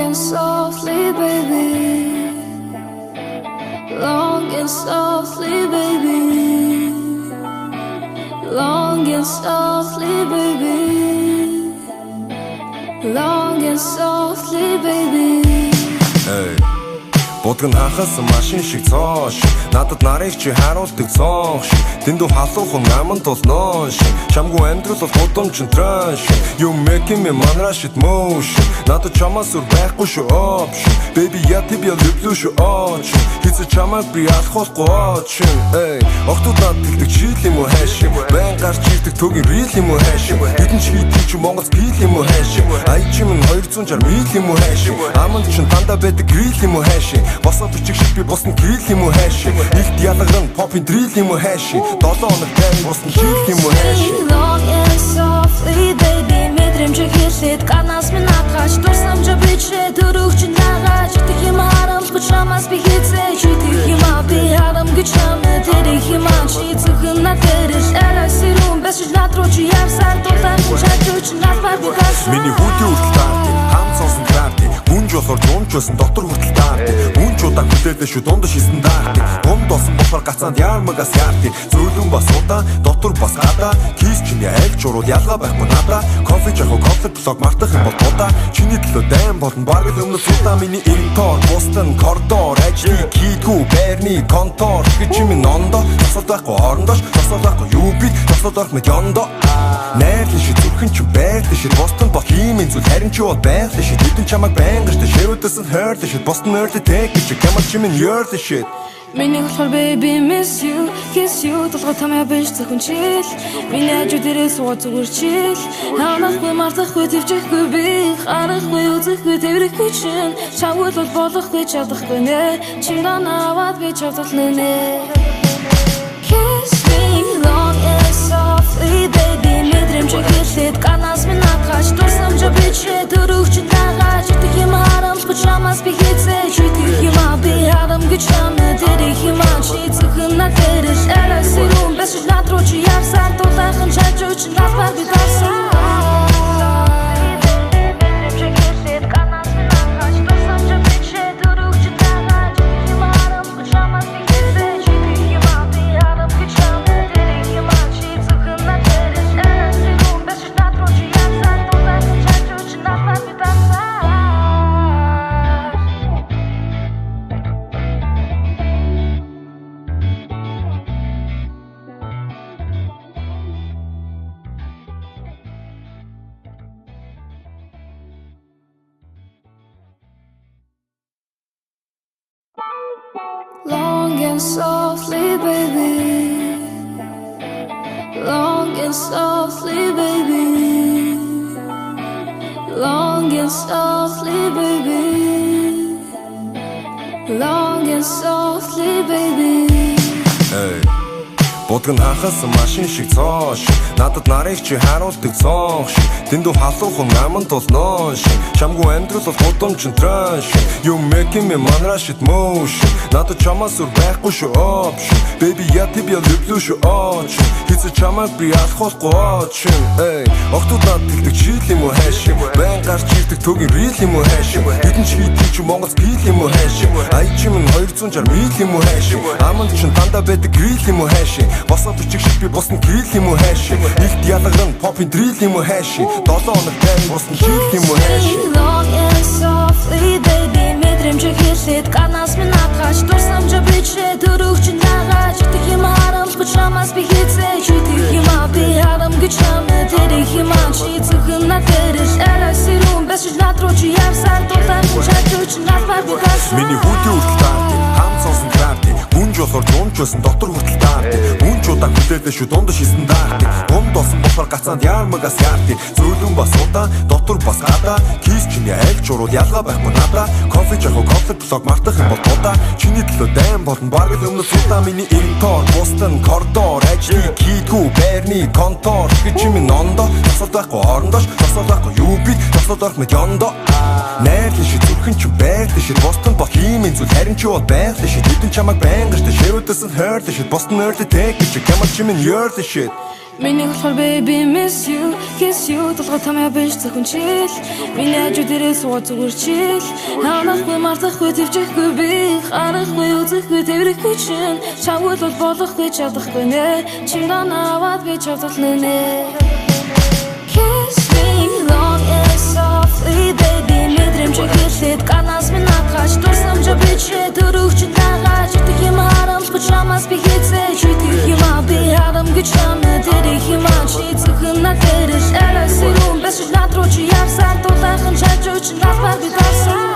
and softly, baby. Long and softly, baby. Long and softly, baby. Long and softly, baby. Hey. Будган хахаас машин шиг цоо шиг надад нарыг чи харуулдаг цонх шиг дэндүү халуухан аман толноо шиг чамгүй амьдрал бол гудамж тран шиг You making me манраш it motion надад чамаас үр байхгүй шүү option Baby я тебя люблю шүү очень Хэзээ чамайг би алхахгүй очень Эй охтууд над тэлдэг чийл юм уу хайшиг Байн гарч ирдэг төгийн real юм уу хайшиг Хэдэн ч хийдэг чи Монголс пил юм уу хайшиг Ай чимэн 260 мил юм уу хайшиг Аманд чин дандаа байдаг grill юм уу хайшиг Босоо бичих шиг би босн грил юм уу хайшиг Илт ялгарн попын drill юм уу хайшиг 7 хоног тань босн чил юм уу хайшиг Long and softly, baby мэдрэмжиг хэлээд ганаас минь атгаач дурсамжаа бичээ төрөгч наагач идэх юм харамсгүй чамаас би хийцээ идэх юм би харамгүй чамд тэрэх юм чи зөвхөн надэрэж арай сэрүүн бэсэж над руу чи явсаар дуртан чачууч надад би гасан Миний хүүтэй хүртэл таардаг хам сонсон таардаг гүнж болохоор жуумчсан дотор хүртэл таардаг гүнж удаа хүлээлээ шүү дундаж хийсэн даардаг гомд болсон болохоор гацаанд ярмагаас яардаг зөөлөн бас удаа дотор бас гадаа кис чиний айлч уруу ялгаа байхгүй надаа кофе жахо кофе блог мартах юм бол удаа чиний төлөө дайм болон баг л өмнө судаа миний интор бостон коридор ажлыг хийдгүү байрны контор гэж минь ондоо тасал байхгүй орондоош тасал байхгүй юу би тасал орох мэд ондоо найрлын шиг зүрхэн ч байрлал шиг бостон бох юм зүйл харин ч бол байгаль шиг хэдэн чамайг байнгаш ширүүдэс нь хойрлол шиг бостон ойрлол тэг гэж ямар ч юм ёрлол шиг Миний болохоор baby miss you, kiss you толгой тамаа биш зөвхөн чил Миний хажуу дээрээ суугаад зүгээр чил Хаанахгүй мартахгүй твчихгүй би Харахгүй үзэхгүй тэрхгүй чин Чамгүй бол болохгүй чадахгүй нэ Чимдаа наваад би чавтална нэ Kiss me long and softly baby мэдрэмжиг хэлээд ганаас минь атгаач дурсамжаа бичээ төрөгч наагач идэх юм харамсгүй чамаас би хийцээ идэх юм би харамгүй чамд тэрэх юм чи зөвхөн надэрэж арай сэрүүн бэсэж над руу чи явсаар дулаахан чачууч надад би гасан Long and softly, baby. Long and softly, baby. Long and softly, baby. Long and softly, baby. Hey. Будган хахаас машин шиг цоо шиг надад нарыг чи харуулдаг цонх шиг дэндүү халуухан аман толноо шиг чамгүй амьдрал бол гудамж тран шиг You making me манраш it motion надад чамаас үр байхгүй шүү option Baby я тебя люблю шүү очень Хэзээ чамайг би алхахгүй очень Эй охтууд над тэлдэг чийл юм уу хайшиг Байн гарч ирдэг төгийн real юм уу хайшиг Хэдэн ч хийдэг чи Монголс пил юм уу хайшиг Ай чимэн 260 мил юм уу хайшиг Аманд чин дандаа байдаг grill юм уу хайшиг Босоо бичих шиг би босн грил юм уу хайшиг Илт ялгарн попын drill юм уу хайшиг 7 хоног тань босн чил юм уу хайшиг Long and softly baby мэдрэмжиг хэлээд ганаас минь атгаач дурсамжаа бичээ төрөгч наагач идэх юм харамсгүй чамаас би хийцээ идэх юм би харамгүй чамд тэрэх юм чи зөвхөн надэрэж арай сэрүүн бэсэж над руу чи явсаар дулаан чачууч надад би гасан Миний хүүтэй хүртэл таардаг хам сонсон таардаг гүнж болохоор жуумчсан дотор хүртэл таардаг гүнж удаа хүлээлээ шүү дундаж хийсэн даардаг гомд болсон болохоор гацаанд ярмагаас яардаг зөөлөн бас удаа дотор бас гадаа кис чиний айлч уруу ялгаа байхгүй надаа кофе жахо кофе блог мартах юм бол удаа чиний төлөө дайм болон баг л өмнө судаа миний интор бостон коридор ажлыг хийдгүү байрны контор гэж минь ондоо тасал байхгүй орондоош тасал байхгүй юу би тасал орох мэд ондоо найрлын шиг зүрхэн ч байрлал шиг бостон бох юм зүйл харин ч бол байгаль шиг хэдэн чамайг байнгаш ширүүдэс нь хойрлол шиг бостон ойрлол тэг гэж ямар ч юм ёрлол шиг Миний болохоор baby miss you, kiss you толгой тамаа биш зөвхөнчил. Миний хажуудэрээ суугаад зүгээр чил. Ханахгүй мартахгүй твчихгүй би. Харахгүй үзэхгүй тэрхгүй чин. Чамгүй бол болохгүй чадахгүй нэ. Чиний наваад би чадлаа нэ. Kiss me long and softly baby. Мэдрэмж хэлээд канаас минь хаач дурсамж бичээ дөрөвч дагаад читэх юм харамсгүй чамаас би хэзээ читэх юм би харамгүй чамд тэрих юм чи зөвхөн надэрш арасэрүүн бэш надрууч явсан тулахан чачууч нафар би дарсан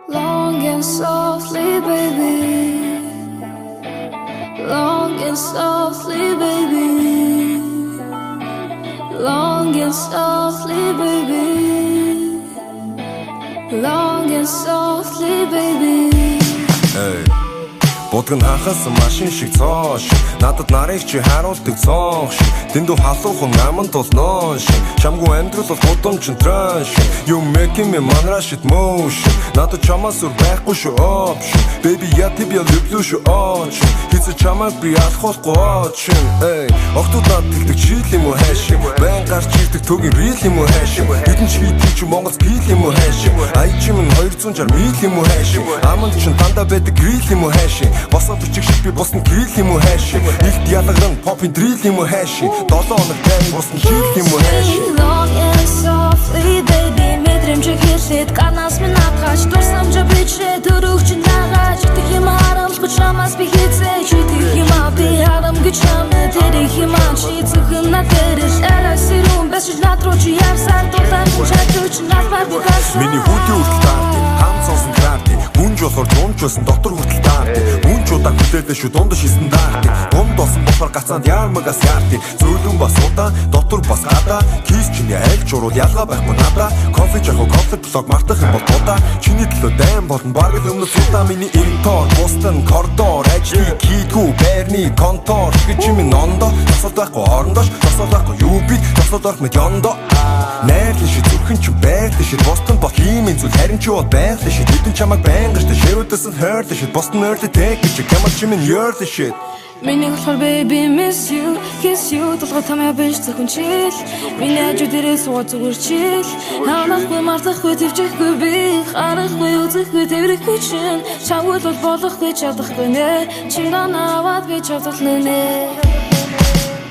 Long and softly, baby. Long and softly, baby. Long and softly, baby. Long and softly, baby. Hey. Будган хахаас машин шиг цоо шиг надад нарыг чи харуулдаг цонх шиг дэндүү халуухан аман толноо шиг чамгүй амьдрал бол гудамж тран шиг you making me manrush it motion надад чамаас үр байхгүй шүү option baby я тебя люблю шүү option хэзээ чамайг би алахгүй option эй охтууд над тэлдэг чийл юм уу хайш байн гарч ирдэг төгийн real юм уу хайш хэдэн ч хийдэг чи Монголс пил юм уу хайш ай чимэн 260 мил юм уу хайш аманд чин дандаа байдаг grill юм уу хайш босоо бичих шиг би босн грил юм уу хайш илт ялагран попин дрил юм уу хайш 7 хоног тань босн чил юм уу хайш Long and softly baby мэдрэмж хэлээд канаас минь хаач дурсамж бичээ дөрөвч дагаад читэх юм харамсгүй чамаас би хэзээ читэх юм би харамгүй чамд тэрих юм чи зөвхөн надэрш арасэрүүн бэш надрууч явсан тулахан чачууч нафар би дарсан миний хүүтэй хүртэл таардаг хам сонсон таардаг гүнж болохоор жуунчсан дотор хүртэл таардаг гүнж удаа хүлээлээ шүү дундаш хийсэн даардаг дунд болсон болохоор гацаанд яармагаас яардаг зөөлөн бас удаа дотор бас гадаа кис чиний аль чуруу ялгаа байхгүй надаа кофе жахо кофе блог мартах юм бол удаа чиний төлөө дайм болон баг л өмнө судаа миний интор бостон коридор ажлыг хийдгүү байрны контор гэж минь ондоо тасал байхгүй орондоош тасал байхгүй юу би тасал орох мэд ондоо найрлын шиг зүрхэн ч байрлал шиг бостон бол ийм зүйл харин ч бол байрлал шиг хэдэн чамайг байнгаштай ширүүдээс нь хойрлол шиг бостон ойрлол тэг гэж ямар ч юм ёрлол шиг Миний болохоор baby miss you, kiss you толгой тамаа биш зөвхөнчил миний хажуудэрээ суугаад зүгээр чил ханахгүй мартахгүй твчихгүй би харахгүй үзэхгүй тэрхгүй чин чамгүй бол болохгүй чадахгүй нэ чиний наваад би чадлаа нэ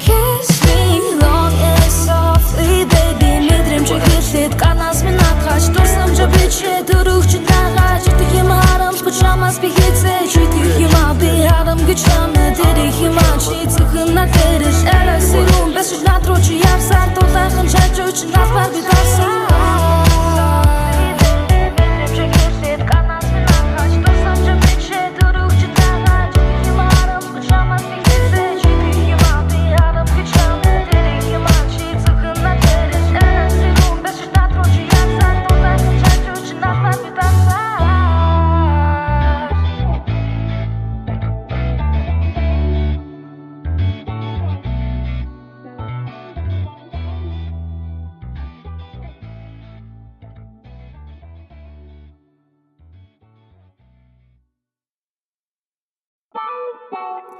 Kiss me long and softly baby мэдрэмж хэлээд канаас минь хаач дурсамж бичээ дөрөвч дагаад читэх юм харамсгүй чамаас би хэзээ читэх юм би харамгүй чамд тэрих юм чи зөвхөн надэрш арасэрүүн бэш надрууч явсан тулахан чачууч нафар би дарсан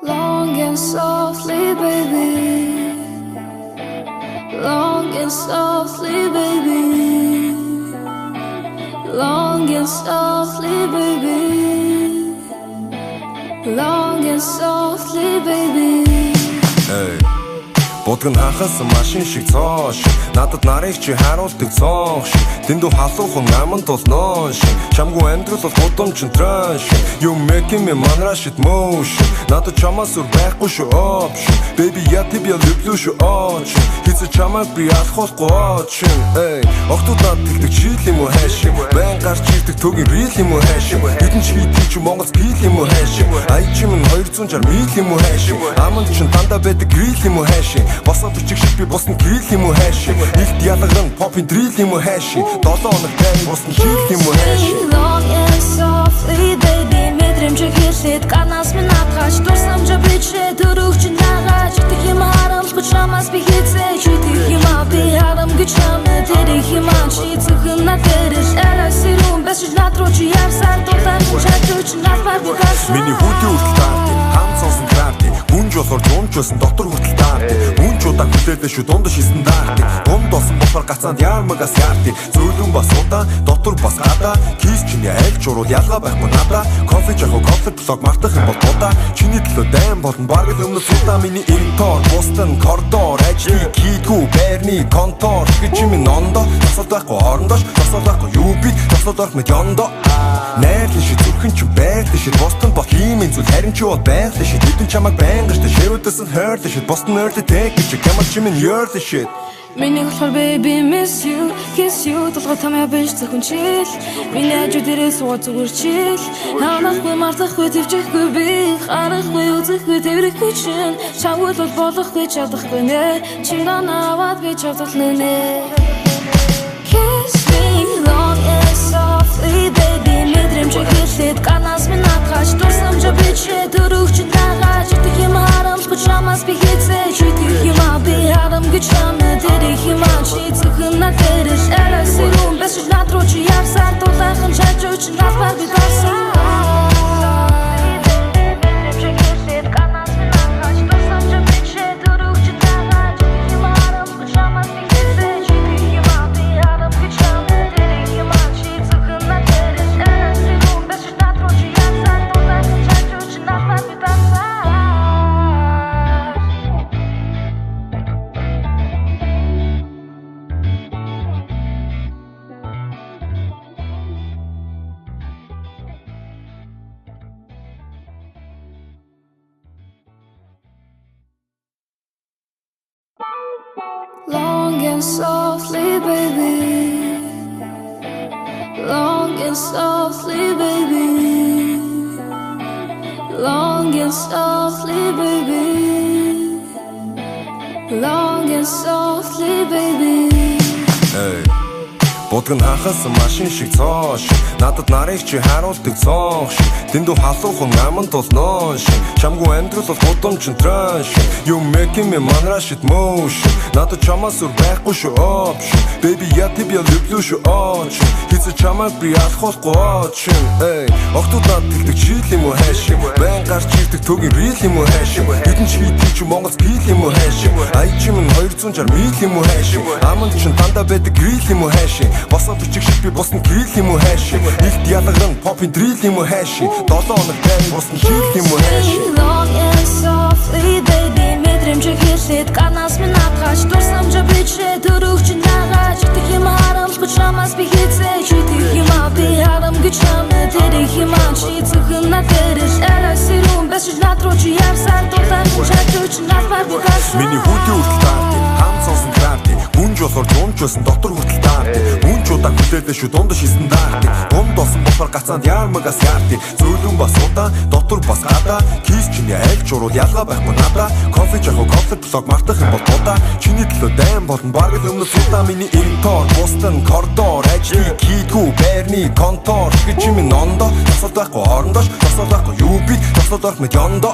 Long and softly, baby. Long and softly, baby. Long and softly, baby. Long and softly, baby. Hey. Будган хахаас машин шиг цоо шиг надад нарыг чи харуулдаг цонх шиг дэндүү халуухан аман толноо шиг чамгүй амьдрал бол гудамж тран шиг you making me manrush it motion надад Надад чамаас өөр байхгүй шүү option. Baby я тебя люблю шүү option. Хэзээ чамайг би алхахгүй option. Охтууд над тэгдэг чийл юм уу хайш юм. Байн гарч ирдэг төгийн real юм уу хайш юм. Хэдэн ч хийдий ч Монгол пил юм уу хайш юм. Аяч юм 260 мил юм уу хайш юм. Аманд ч дандаа байдаг grill юм уу хайш. Босоо бичиг шиг би босны grill юм уу хайш. Илт ялгарн pop-ин drill юм уу хайш. 7 хоног тань босны chill юм уу хайш. Long and softly baby мэдрэмж хэлээд ганаас минь атгаж дурсамж бичээ дөрөвч нагаж идэх юм харамсгүй чамаас би хийцээ идэх юм би харамгүй чамд тэрэх юм чи зөвхөн надэрс арасирун бэсэж натрууч явсан дуртай чачууч надад бигас миний хүүтэй хүртэл таард хам сонсон таард гүнж болохоор дуунч байсан дотор хүртэл таард гүнж удаа хүлээдэ шүү дунд шисэн даард дунд болсон болохоор гацаанд яармагас яард зөөлөн бас удаа дотор бас гадаа кис чиний аль ч урууд ялгаа байхгүй надаа кофе жахо кофе блог мартах юм бол удаа чиний төлөө дайм болон баг л өмнө судаа миний интор бостон коридор ажлыг хийдгүү байрны контор гэж минь нондо тасалд байхгүй орондоош тасалд байхгүй юу би тасалд байх мэд ёндо найрлын шиг зүрхэн ч байрлал шиг бостон бох юм зүйл харин ч бол байгаль шиг хэдэн чамайг байнгаш та ширүүдээс нь хойрлол шиг бостон ойрлол тэг гэж ямар ч юм ёрлол шиг Миний болохоор baby miss you kiss you толгой тамаа биш зөвхөн чил миний хажуу дээрээ суугаад зүгээр чил хаанахгүй мартахгүй твчихгүй би харахгүй үзэхгүй тэрхгүй чин чамгүй бол болохгүй чадахгүй нэ чи наваад би чадлаа нэ Kiss me long and softly baby мэдрэмж хэлээд ганаас минь атгаж дурсамж бичээ дөрөвч нагаж идэх юм харамсгүй чамаас би хийцээ идэх юм би харамгүй чамд тэрэх юм чи зөвхөн надэрс арасирун бэсэж натрууч явсан дулаахан чачууч надад бигасан Long and softly, baby. Long and softly, baby. Long and softly, baby. Long and softly, baby. Hey. Будган хахаас машин шиг цоо шиг надад нарыг чи харуулдаг цоо шиг дэндүү халуухан аман толноо шиг чамгүй амьдрал бол гудамж тран шиг you making me манра shit motion надад чамаас өөр байхгүй шүү option baby я тебя люблю шүү option хэзээ чамайг би алхахгүй option охтууд над тэгдэг чийл юм уу хайш байн гарч ирдэг төгийн real юм уу хайш хэдэн ч хийдий ч Монгол пил юм уу хайш аяч юм 260 мил юм уу хайш аманд ч дандаа байдаг grill юм уу хайш босоо бичиг шиг би босны grill юм уу хайш илт ялгарн pop-ин drill юм уу хайш 7 хоног тань босны chill юм уу хайш Long and softly baby мэдрэмж хэлээд ганаас минь атгаж дурсамж бичээ дөрөвч нагаж идэх юм харамсгүй чамаас би хийцээ идэх юм би харамгүй чамд тэрэх юм чи зөвхөн надэрс арасирун бэсэж натрууч явсан дуртай чачууч надад бигасан миний хүүтэй хүртэл таард хам сонсон таард гүнж болохоор дуунч байсан дотор хүртэл таард гүнж удаа хүлээдэ шүү дунд шисэн даард дунд болсон болохоор гацаанд яармагас яард зөөлөн бас удаа дотор бас гадаа кис чиний аль ч урууд ялгаа байхгүй надаа кофе жахо кофе блог мартах юм бол удаа чиний төлөө дайм болон баг л өмнө судаа миний интор бостон коридор ажлыг хийдгүү байрны контор гэж минь нондо тасалд байхгүй орондоош тасалд байхгүй юу би тасалд байх мэд ёндо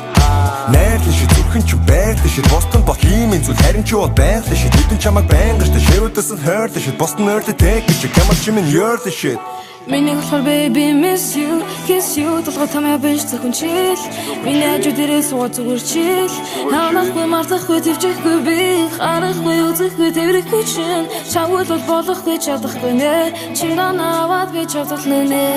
найрлын шиг зүрхэн ч байрлал шиг бостон бох юм зүйл харин ч бол байгаль шиг хэдэн чамайг байнгаш та ширүүдээс нь хойрлол шиг бостон ойрлол тэг гэж ямар ч юм ёрлол шиг Миний болохоор baby miss you kiss you толгой тамаа биш зөвхөн чил миний хажуу дээрээ суугаад зүгээр чил хаанахгүй мартахгүй твчихгүй би харахгүй үзэхгүй тэрхгүй чин чамгүй бол болохгүй чадахгүй нэ чи наваад би чадлаа нэ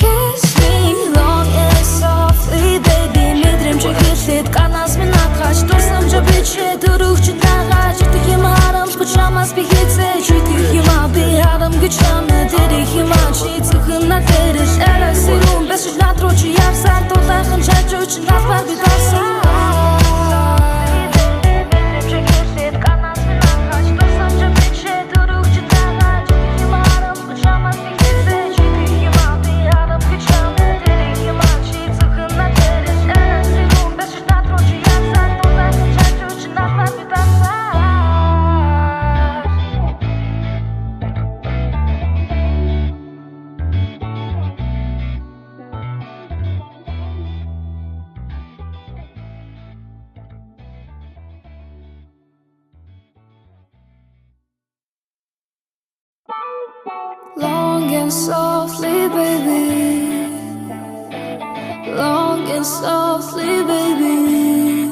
Kiss me long and softly baby мэдрэмж хэлээд ганаас минь атгаж дурсамж бичээ дөрөвч нагаж идэх юм харамсгүй чамаас би хийцээ идэх юм би харамгүй чамд тэрэх юм чи зөвхөн надэрс арасирун бэсэж натрууч явсан дулаахан чачууч için nazlar bir dersen Long and softly, baby. Long and softly, baby.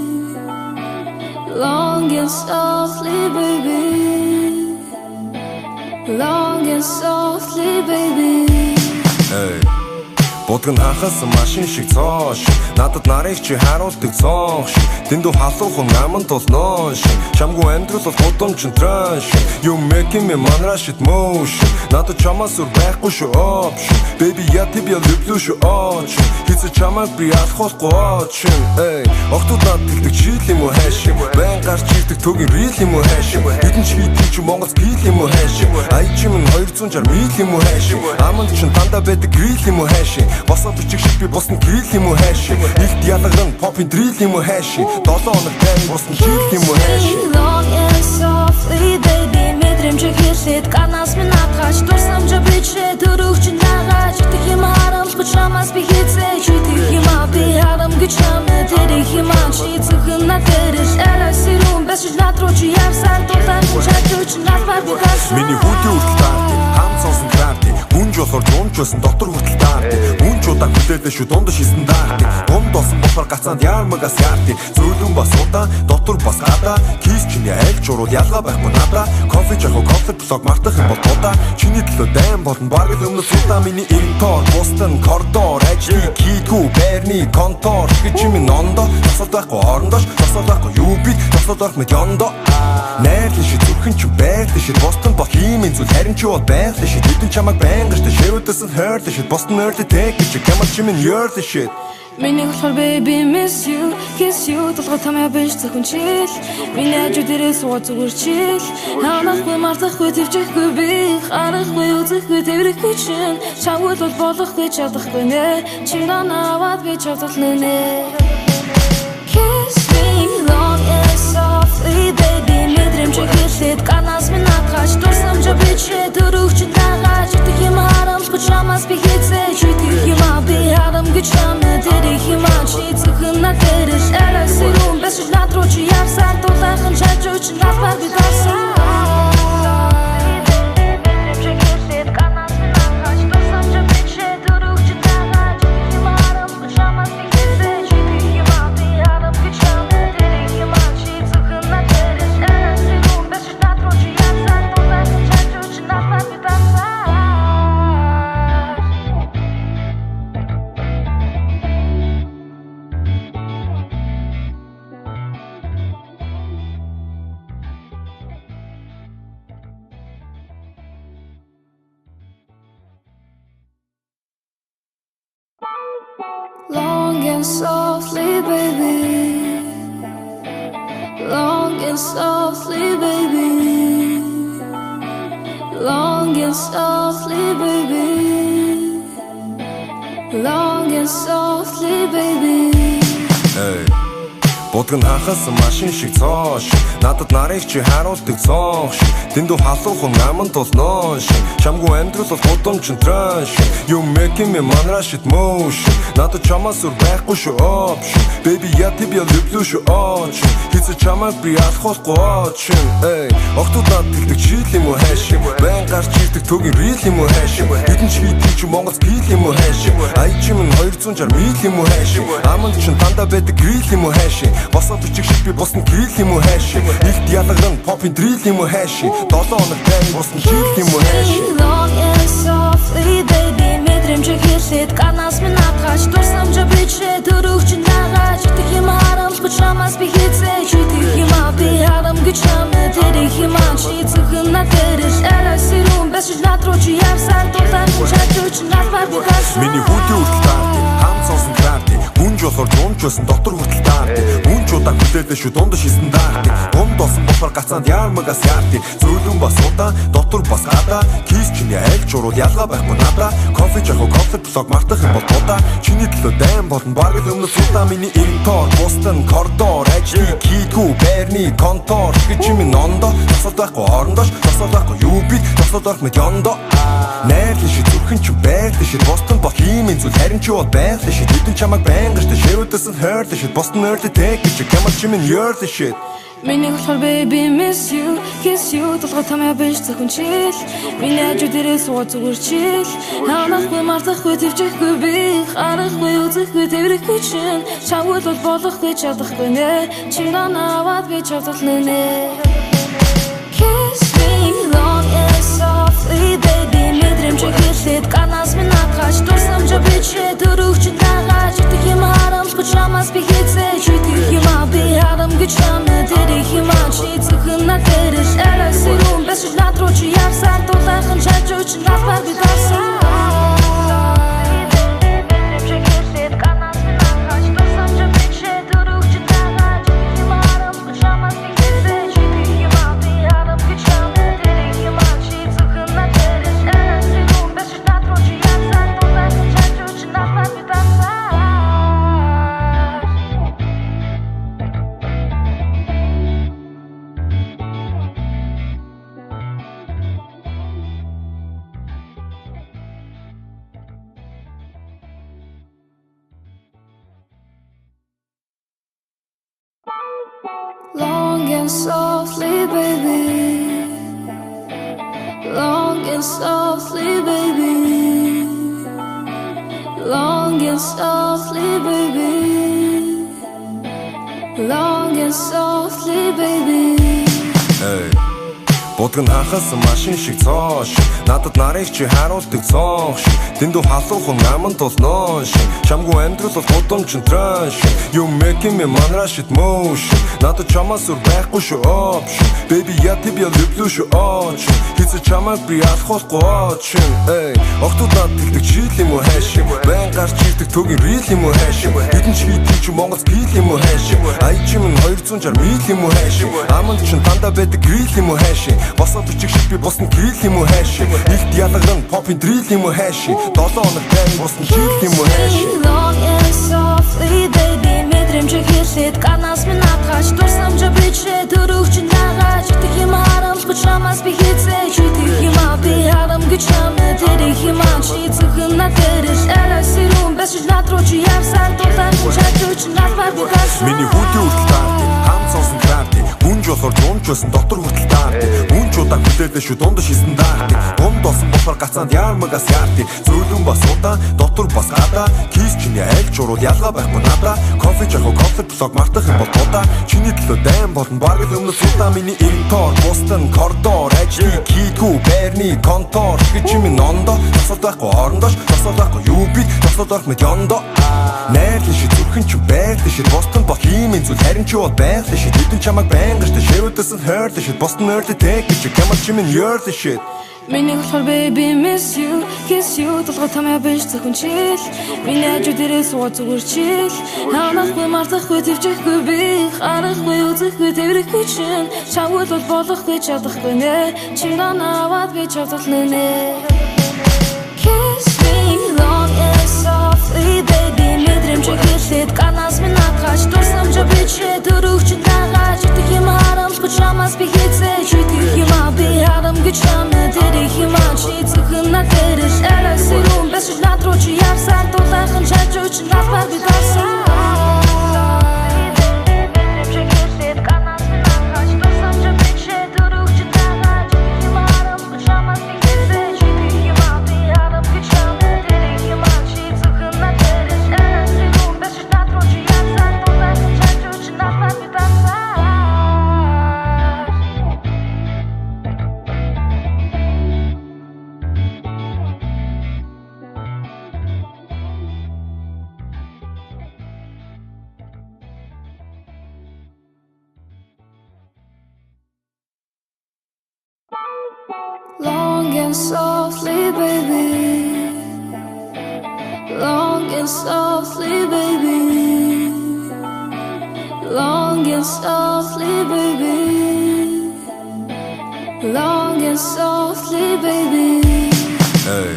Long and softly, baby. Long and softly, baby. Hey. Будган хахасан машин шиг цоош надад нарыг чи харуулдаг цонх шиг дэндүү халуухан аман толноо шиг чамгүй амьдрал бол гудамжин транш you making me манраш it motion надад чамаас өөр байхгүй шүү option baby я тебя люблю шүү option хэзээ чамайг би алхахгүй option эй охтууд над тэгдэг чийл юм уу хайш байн гарч ирдэг төгийн real юм уу хайш хэдэн ч хийдэг чи Монгол пил юм уу хайш ай чим 260 мил юм уу хайш аманд чин дандаа байдаг grill юм уу хайш Босоо бичиг шиг би босны грил юм уу хайш Илт ялагран попин дрил юм уу хайш 7 хоног тань босны жил юм уу хайш Long and softly baby мэдрэмжиг хэлээд ганаас минь атгаач дурсамжаа бичээ төрөгч наагач идэх юм харамсгүй чамаас би хийцээ идэх юм би харамгүй чамд тэрэх юм чи зөвхөн надэрс арасирун бэсэж надруу чи явсан дулаан чачууч надмар би гасан Миний хүүтэй хүртэл таард хам сонсон таард гүнж болохоор дуунч байсан дотор хүртэл таард гүнж удаа хүлээлээ шүү дундаж хийсэн даард дунд болсон болохоор гацаанд ярмагас яард зөөлөн бас удаа дотор бас гадаа кис чиний аль ч уруу ялгаа байхгүй надаа кофе жахо кофе блог мартах юм бол удаа чиний төлөө дайм болон баг л өмнө судаа миний интор бостон коридор ажлыг хийдгүү байрны контор гэж минь нондо тасалд байхгүй орондоош тасалд байхгүй юу би тасалд байх мэд ёндо найрлын ши зүрхэн чи байрлын ши бостон бох юм зүйл харин чи бол байрлын ши хэдэн чамайг байнгаш та ширүүдэс нь хойрлын ши бостон ойрлын тэг гэж гэмэл чи минь ёрлын ши Миний болохоор baby miss you kiss you толгой тамаа биш зөвхөн чил миний хажуу дээрээ суугаад зүгээр чил ханахгүй мартахгүй твчихгүй би харахгүй үзэхгүй тэрхгүй чин чамгүй бол болохгүй чадахгүй нэ чи наваад би чадлаа нэ Kiss me long and softly baby мэдрэмжиг хэлээд ганаас минь атгаач дурсамжаа бичээ төрөгч наагач идэх юм харамсгүй чамаас би хийцээ идэх юм би харамгүй чамд тэрэх юм чи зөвхөн надэрс арасирун бэсэж надруу чи явсан дулаахан чачууч надмар би гасан Long and softly, baby. Long and softly, baby. Long and softly, baby. Long and softly, baby. Hey. Будган хахасан машин шиг цоош надад нарыг чи харуулдаг цонх шиг дэндүү халуухан аман толноо шиг чамгүй амьдрал бол гудамжин транш you making me манраш it motion надад чамаас өөр байхгүй шүү option baby я тебя люблю шүү option хэзээ чамайг би алхахгүй option эй охтууд над тэгдэг чийл юм уу хайш байн гарч ирдэг төгийн real юм уу хайш хэдэн ч хийдэг чи Монгол пил юм уу хайш ай чим 260 мил юм уу хайш аманд чин дандаа байдаг grill юм уу хайш Босоо бичиг шиг би босны грил юм уу хайш Илт ялагран попин дрил юм уу хайш 7 хоног тань босны жил юм уу хайш Long and softly baby мэдрэмжиг хэлээд ганаас минь атгаач дурсамжаа бичээ төрөгч наагач идэх юм харамсгүй чамаас би хийцээ идэх юм би харамгүй чамд тэрэх юм чи зөвхөн надэрс арасирун бэсэж надруу чи явсан дулаан чачууч надмар би гасан Миний хүүтэй хүртэл таард хам сонсон таард гүнж болохоор зунж байсан дотор хүртэл таардаг. Үнч удаа хүлээлээ шүү дундаж хийсэн даардаг. Дунд болсон болохоор гацаанд яармагаас яардаг. Зөөлөн бас удаа дотор бас гадаа. Кис чиний айлч урууд ялгаа байхгүй надаа. Кофе жахуу кофе блог мартах юм бол удаа. Чиний төлөө дайм болон баг л өмнө судаа миний интор Бостон коридор HD кийдгүү байрны контор гэж минь нондо тасалд байхгүй орондоош тасалд байхгүй юу би тасалд орох мэд ёндо найрлын ши зүрхэн ч байрлын ши Бостон бох юм зүйл харин ч бол байрлын ши хэдэн чамайг байнгаш ширүүдээс нь хойрлын ши Бостон нөрлө тэг гэж ямар ч минь ёрлын ши Миний болохоор baby miss you, kiss you толгой тамаа биш зөвхөн чил Миний хажуу дээрээ суугаад зүгээр чил Хаанахгүй мартахгүй твчихгүй би Харахгүй үзэхгүй тэрхгүй чин Чамд бол болохгүй чадахгүй нэ Чинган аваад би чавтална нэ Kiss me long and softly baby Мэдрэмж хэлээд ганаас минь атгаач Дурсамжа бичээ дөрөвч дагач Итэх юм харамсгүй чамаас би хийцээ Итэх юм би харамгүй чамд Тэрих юм чи зөвхөн надэрш Элэсэрүүн бэсэж над руу чи явсаар Дулаахан чачуу чи надбар би дарсаа Long and softly, baby. Long and softly, baby. Long and softly, baby. Long and softly, baby. Hey. Будган хахаас машин шиг цоош надад нарыг чи харуулдаг цоош дэндүү халуухан аман толноо чамгүй амьдрал бол гудамж трэш you making me манраш it motion надад чамаас өөр байхгүй шүү option baby я тебя люблю шүү option хийц чамайг би алхахгүй option эй охтууд над тэгдэг чийл юм уу хайш байн гарч ирдэг төгийн real юм уу хайш хэдэн ч хийдэг чи Монгол пил юм уу хайш ай чи минь 260 мил юм уу хайш аман чин дандаа байдаг grill юм уу хайш Босоо бичиг шиг би босны грил юм уу хайш Илт ялагран попин дрил юм уу хайш 7 хоног тань босны жил юм уу хайш Long and softly baby мэдрэмж хэлээд ганаас минь атгаач дурсамжа бичээ дөрөвч дагач Итэх юм харамсгүй чамаас би хийцээ Итэх юм би харамгүй чамд Тэрих юм чи зөвхөн надэрш Элэсэрүүн бэсэж над руу чи явсаар Дулаахан чачуу чи надбар би дарсаа Миний хүүтэй хүртэл таардаг хам сонсон крапти Гүнж болохоор зунж байсан дотор хүртэл таардаг Үнч удаа хүлээлээ шүү дундаж хийсэн даардаг Дунд болсон болохоор гацаанд яармагаас яардаг Зөөлөн бас удаа дотор бас гадаа Кис чиний айлч урууд ялгаа байхгүй надаа Кофе жахуу кофе блог мартах юм бол удаа Чиний төлөө дайм болон баг л өмнө судаа Миний интор Бостон коридор HD кийдгүү байрны контор гэж минь нондо тасалд байхгүй орондоош тасалд байхгүй юу би тасалд орох мэд ёндо найрлын ши зүрхэн ч байрлын ши Бостон бох юм зүйл харин ч бол байрлын ши хэдэн чамайг байнгаш ширүүдээс нь хойрлын ши Бостон нөрлө тэг гэж ямар ч минь ёрлын ши Миний болохоор baby miss you, kiss you толгой тамаа биш зөвхөн чил Миний хажуу дээрээ суугаад зүгээр чил Хаанахгүй мартахгүй твчихгүй би Харахгүй үзэхгүй тэрхгүй чин Чамд бол болохгүй чадахгүй нэ Чинган аваад би чавтална нэ Kiss me long and softly baby мэдрэмж хэлээд ганаас минь атгаач дурсамжа бичээ дөрөвч дагач Итэх юм харамсгүй чамаас би хийцээ Итэх юм би харамгүй чамд Тэрих юм чи зөвхөн надэрш Элэсэрүүн бэсэж над руу чи явсаар Дулаахан чачуу чи надбар би дарсаа Long and softly, baby. Long and softly, baby. Long and softly, baby. Long and softly, baby. Hey.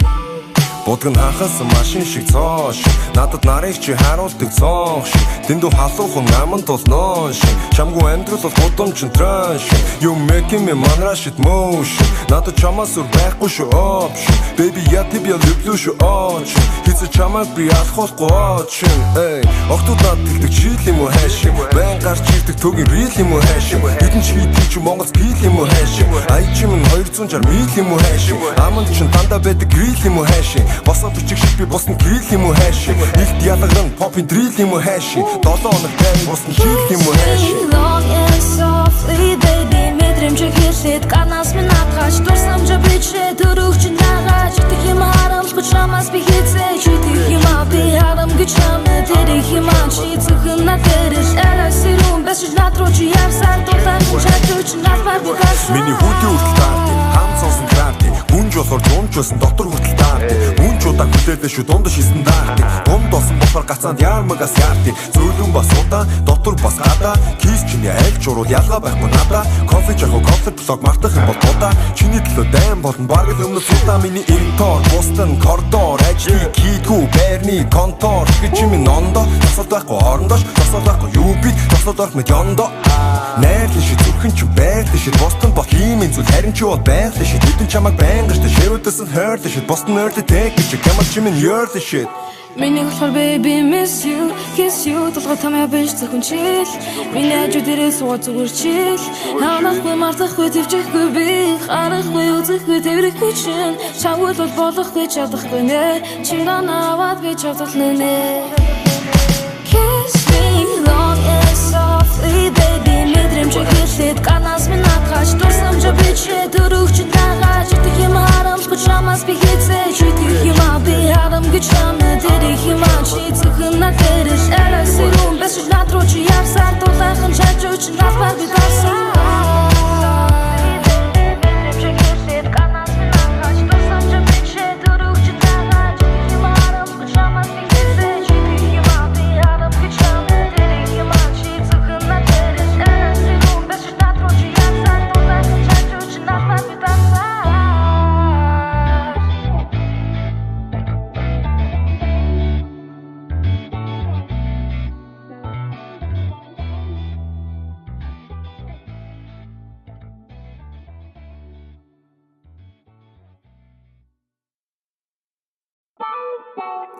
Будган хахаас машин шиг цоо шиг надад нарыг чи харуулдаг цонх шиг дэндүү халуухан аман толноо шиг чамгүй амьдрал бол гудамж тран шиг You making me manrush it motion надад чамаас үр байхгүй шүү option Baby я тебя люблю шүү очень Хэзээ чамайг би алхахгүй очень Эй охтууд над тэлдэг чийл юм уу хайшиг Байн гарч ирдэг төгийн рил юм уу хайшиг Хэдэн ч хийдэг чи Монголс пил юм уу хайшиг Ай чимэн 260 мил юм уу хайшиг Аманд чин дандаа байдаг грил юм уу хайшиг Босоо бичих шиг би босн грил юм уу хайшиг Илт ялагран попин дрил юм уу хайшиг 7 хоног тань босн жил юм уу хайшиг Long and softly baby мэдрэмж хэлээд ганаас минь атгаач дурсамж бичээ төрөгч нагаач идэх юм харамсгүй чамаас би хийцээ идэх юм би харамгүй чамд тэрэх юм чи зөвхөн надэрш арасирун бэсэж натрууч явсан дуртай чачууч надбар бигас Миний хүүтийн хүртэл таардаг хам сонсон таардаг гүнж болохоор жуумчсан дотор хүртэл таардаг гүнж удаа хүлээлээ шүү дундаш хийсэн даардаг дунд болсон болохоор гацаанд яармагаас яардаг зөөлөн бас удаа дотор бас гадаа кис чиний айлч уруу ялгаа байхгүй надаа кофе жахуу кофе блог мартах юм бол удаа чиний төлөө дайм болон баг л өмнө судаа миний интор бостон коридор ажлыг хийдгүү байрны контор гэж минь нондо тасал байхгүй орондоош тасал байхгүй юу би тасал орох мэд ёндо найрлын ши зүрхэн чи байрлын ши бостон бол ийм зүйл харин чи бол байрлын ши хэдэн чамайг байнгаштай ширүүдэсэн хойрлын ши бостон ойрлын тэг гэж гэмэл чи минь ёрлын ши Миний болохоор baby miss you, kiss you толгой тамаа биш зөвхөн чил Миний хажуу дээрээ суугаад зүгээр чил Хаанахгүй мартахгүй твчихгүй би Харахгүй үзэхгүй тэрхгүй чин Чамгүй бол болохгүй чадахгүй нэ Чимдаа наваад би чадлаа нэ Kiss me long and softly baby мэдрэмж хэлээд ганаас минь атгаач дурсамж бичээ төрөгч нагаач идэх юм харамсгүй чамаас би хийцээ идэх юм би харамгүй чамд тэрэх юм чи зөвхөн надэрш арасирун бэсэж натрууч явсан дулаахан чачууч надбар би гарсан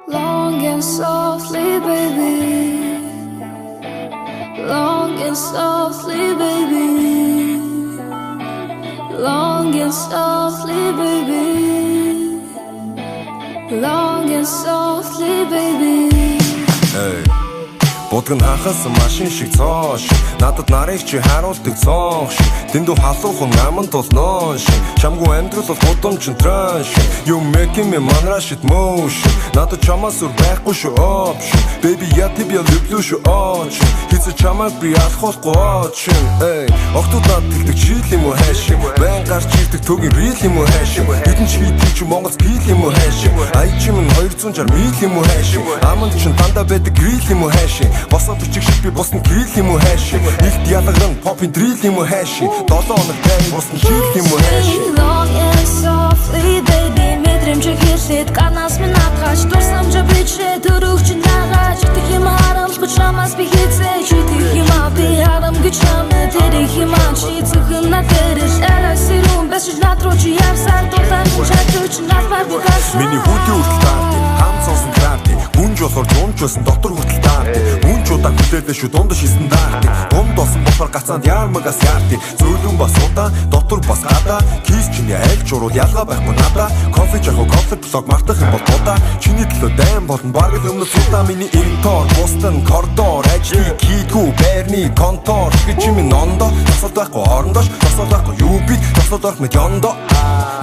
Long and softly, baby. Long and softly, baby. Long and softly, baby. Long and softly, baby. Hey. Будган хахаас машин шиг цоо шиг надад нарыг чи харуулдаг цонх шиг дэндүү халуухан аман толноо шиг чамгүй амьдрал бол гудамж тран шиг You making me manrush it motion надад чамаас үр байхгүй шүү option Baby я тебя люблю шүү очень Хэзээ чамайг би алхахгүй очень Эй охтууд над тэлдэг чийл юм уу хайшиг Байн гарч ирдэг төгийн рил юм уу хайшиг Хэдэн ч хийдэг чи Монголс пил юм уу хайшиг Ай чимэн 260 мил юм уу хайшиг Аманд чин дандаа байдаг грил юм уу хайшиг Босоо бичих шиг би босн грил юм уу хайшиг Илт ялагран попин дрил юм уу хайшиг 7 хоног тань босн жил юм уу хайшиг Long and softly baby мэдрэмж хэлээд ганаас минь атгаач дурсамж бичээ төрөгч нагаач идэх юм харамсгүй чамаас би хийцээ идэх юм би харамгүй чамд тэрэх юм чи зөвхөн надэрш арасирун бэсэж натрууч явсан дулаан чачууч надбар би гарсан Миний хүүтийн хүртэл таардаг хам сонсон таардаг гүнж болохоор жуумчсан дотор хүртэл таардаг гүнж удаа хүлээлээ шүү дундаш хийсэн даардаг дунд болсон болохоор гацаанд яармагаас яардаг зөөлөн бас удаа дотор бас гадаа кис чиний айлч уруу ялгаа байхгүй надаа кофе жахуу кофе блог мартах юм бол удаа чиний төлөө дайм болон баг л өмнө судаа миний интор бостон коридор ажлыг хийдгүү байрны контор гэж минь нондо тасал байхгүй орондоош тасал байхгүй юу би тасал орох мэд ёндо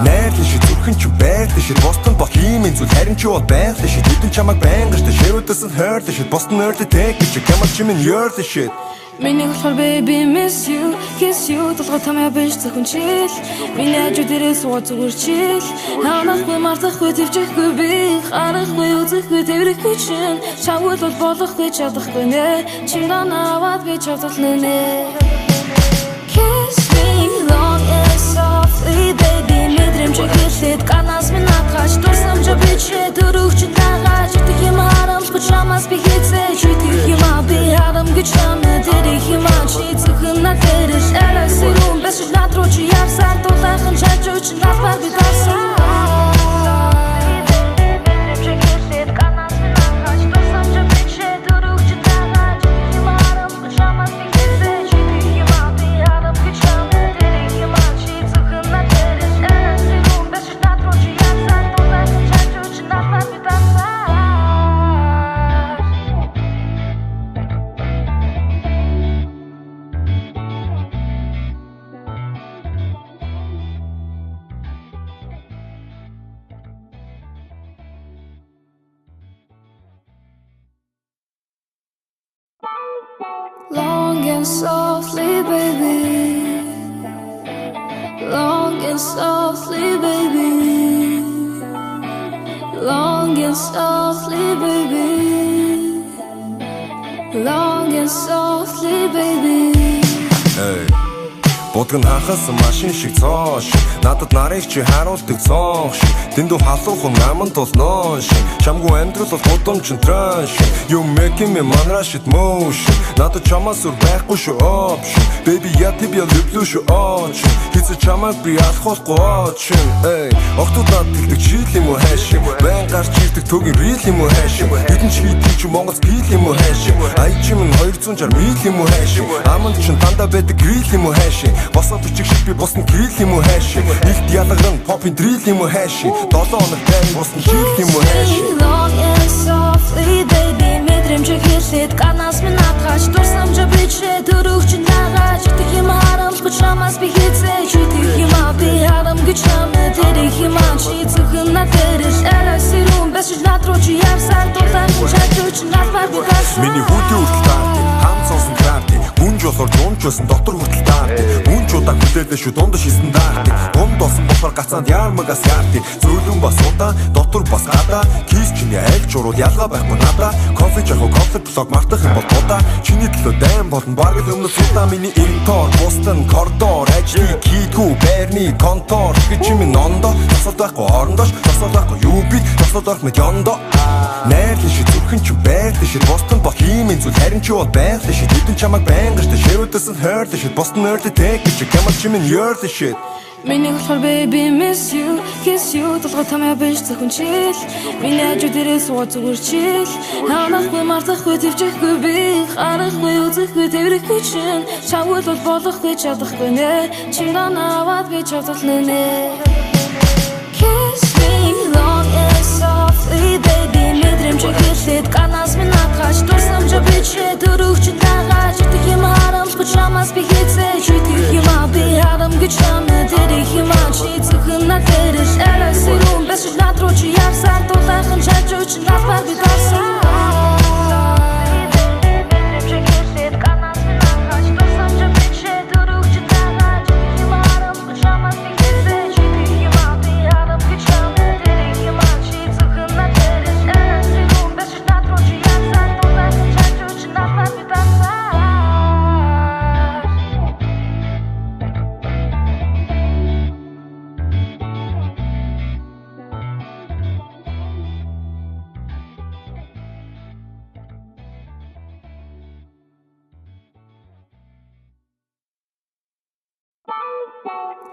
найрлын ши зүрхэн чи байрлын ши бостон бол ийм зүйл харин чи бол байрлын ши хэдэн чамайг байнгаштай ширүүдэсэн хойрлын ши бостон ойрлын тэг гэж гэмэл чи минь ёрлын ши Миний болохоор baby miss you, kiss you толгой тамаа биш зөвхөн чил. Миний хажуу дээрээ суугаад зүгээр чил. Ханахгүй мартахгүй твчихгүй би. Харахгүй үзэхгүй тэрхгүй чин. Чамгүй бол болохгүй чадахгүй нэ. Чиний наваад би чадлаа нэ. Kiss me long and softly baby. Мэдрэмж хэлээд канаас минь атгаж дурсамж бичээ дөрөвч дагаад читэх юм харамсгүй чамаас би хийцээ читэх юм би харамгүй чамд дэрэх юм чи зөвхөн надэрш элэсэрүүн бэш натрууч ярсаар дулаахан чачууч надбар би дарсаа Long and softly, baby. Long and softly, baby. Long and softly, baby. Long and softly, baby. Hey. Будган хахаас машин шиг цоо шиг надад нарыг чи харуулдаг цонх шиг дэндүү халуухан аман толноо шиг чамгүй амьдрал бол гудамж тран шиг you making me манраш it motion надад чамаас үр байхгүй шүү option baby я тебя люблю шүү очень хэзээ чамайг би алхахгүй очень эй охтууд над тэлдэг чийл юм уу хайш байн гарч ирдэг төгийн рил юм уу хайш хэдэн ч хийдэг чи Монголс пил юм уу хайш ай чимэн 260 мил юм уу хайш аман чин дандаа байдаг грил юм уу хайш босоо бичиг шиг би босны грил юм уу хайш илт ялагран попин дрил юм уу хайш 7 хоног тань босны жил юм уу хайш Long and softly baby мэдрэмж хэлээд канаас минь атгаж дурсамж бичээ дөрөвч дагаад читэх юм харамсгүй чамаас би хийцээ читэх юм би харамгүй чамд дэрэх юм чи зөвхөн надэрш элэсэрүүн бэш натрууч ярсаар дулаахан чачууч надбар би дарсаа миний хүүтэй хүртэл таардаг хам сонсон таардаг гүнж болохоор жуунчсан дотор хүртэл таардаг гүнж удаа хүлээлээ шүү дундаш хийсэн таардаг дунд болсон болохоор гацаанд яармагаас яардаг зөөлөн бас удаа дотор бас гадаа кис чиний аль чуруу ялгаа байхгүй надаа кофе жахуу кофе блог мартах юм бол удаа чиний төлөө дайм болон баг л өмнө судаа миний интор бостон коридор ажлыг хийдгүү байрны контор гэж минь нондо тасал байхгүй орондоош тасал байхгүй юу би тасал байх мэд ёндо найрлын ши зүрхэн чи байрлын ши бостон бол хиймэн зүйл харин чи бол байрлын ши хэдэн чамайг байнгаштай ширүүдэсэн хойрлын ши бостон ойрлын тэг гэж гэмэл чи минь ёрлын ши Миний болохоор baby miss you, kiss you толгой тамаа биш зөвхөн чил. Миний хажуу дээрээ суугаад зүгээр чил. Ханахгүй мартахгүй твчихгүй би. Харахгүй үзэхгүй тэрхгүй чин. Чамгүй бол болохгүй чадахгүй нэ. Чиний наваад би чадлаа нэ. Kiss me long and softly baby мэдрэмж хэлээд канаас минь атгаж дурсамж бичээ дөрөвч дагаад читэх юм харамсгүй чамаас би хийцээ читэх юм би харамгүй чамд дэрэх юм чи зөвхөн надэрш элэсэрүүн бэш натрууч ярсаар дулаахан чачууч надбар би дарсаа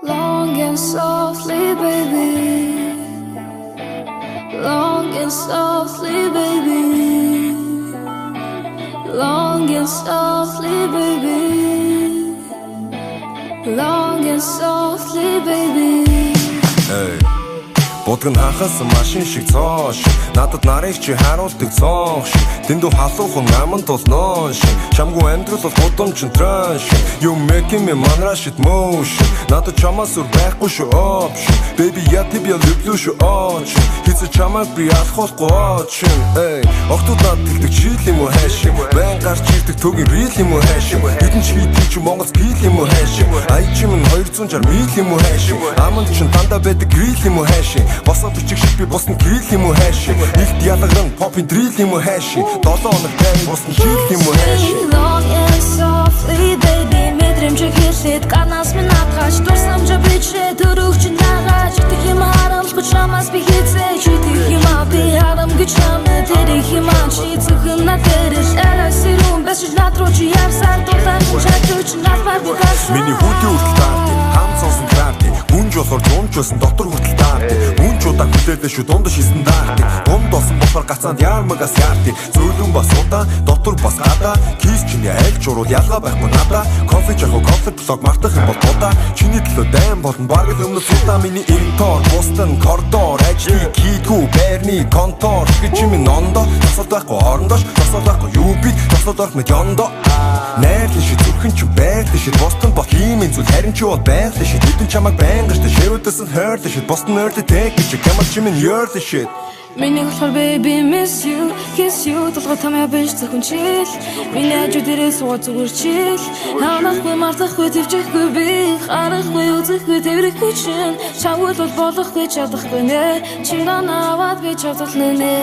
Long and softly, baby. Long and softly, baby. Long and softly, baby. Long and softly, baby. Hey. Будг нь хахасан машин шиг цоош надад нарыг чи харуулдаг цонх шиг дэндүү халуухан аман толноо шиг чамгүй амьдрал бол гудамжин транш you making me манраш it motion надад чамаас үр байхгүй шүү option baby я тебя люблю шүү очень хэзээ чамайг би алхахгүй очень эй охтууд над тэгдэг чийл юм уу хайш байн гарч ирдэг төгийн рил юм уу хайш хэдэн ч хийдэг чи Монгол пил юм уу хайш ай чим нь 260 мил юм уу хайш аман чин дандаа байдаг грил юм уу хайш босоо бичиг шиг би босны грил юм уу хайш ихт ялагран попин дрил юм уу хайш 7 хоног тань босны жил юм уу хайш long and softly baby мэдрэмж хэлээд ганаас минь надгаш дурсамж бичээ төрөгч нагаж идэх юм харамлах чамаас би хийцээ идэх юм би харам гэж чамд тэрэх юм чи зөвхөн надэрэл арасирун бэсэж надрууч явсаар дулаан чачууч надмар бигас миний хүүтэй хүртэл таард хам сонсон таард гүнж болохоор дуунчсан дотор хүртэл таард гүнж удаа хүлээлээ шүү дундаж хийсэн даард дунд болсон болохоор гацаанд ярмагас яард зөөлөн бас удаа дотор бас гадаа кис чиний аль ч урал ялгаа байхгүй надаа кофе жахо кофе блог мартах юм бол удаа чиний төлөө дайм болно баг л өмнө судаа миний интор бостон коридор ажлыг хийдгүү байрны контор гэж минь нондо тасалд байхгүй орондоош тасалд байхгүй юу би тасалд байх мэд ёндо найрлын ши зүрхэн ч байрлын ши бостон бох юм зүйл харин ч бол байрлын ши хэдэн чамайг байнгаш ширүүдэс нь хойрлын ши бостон нөрдө тэг гэж гэмэл чи минь ёрлын ши Миний болохоор baby miss you kiss you толгой тамаа биш зөвхөн чил миний хажуу дээрээ суугаад зүгээр чил ханахгүй мартахгүй твчихгүй би харахгүй үзэхгүй тэрхгүй чин чамгүй бол болохгүй чадахгүй нэ чи наваад би чадлаа нэ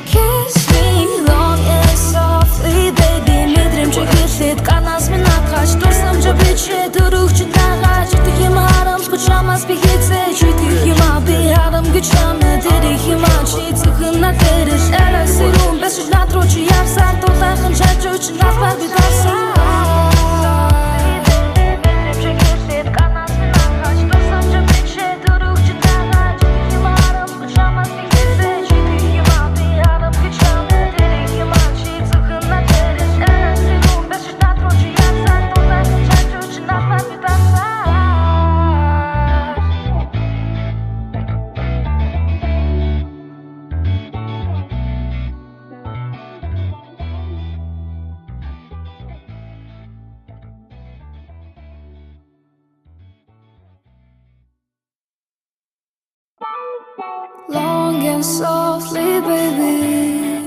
Kiss me long and softly baby мэдрэмж хэлээд ганаас минь надгаш дурсамж бичээ төрөгч нагаж идэх юм харамлах чамаас би хийцээ идэх юм би харам гэж чамд тэрэх юм чи зөвхөн надэрэл арасирун бэсэж надрууч явсаар дулаахан чачууч надмар бигас Long and softly, baby.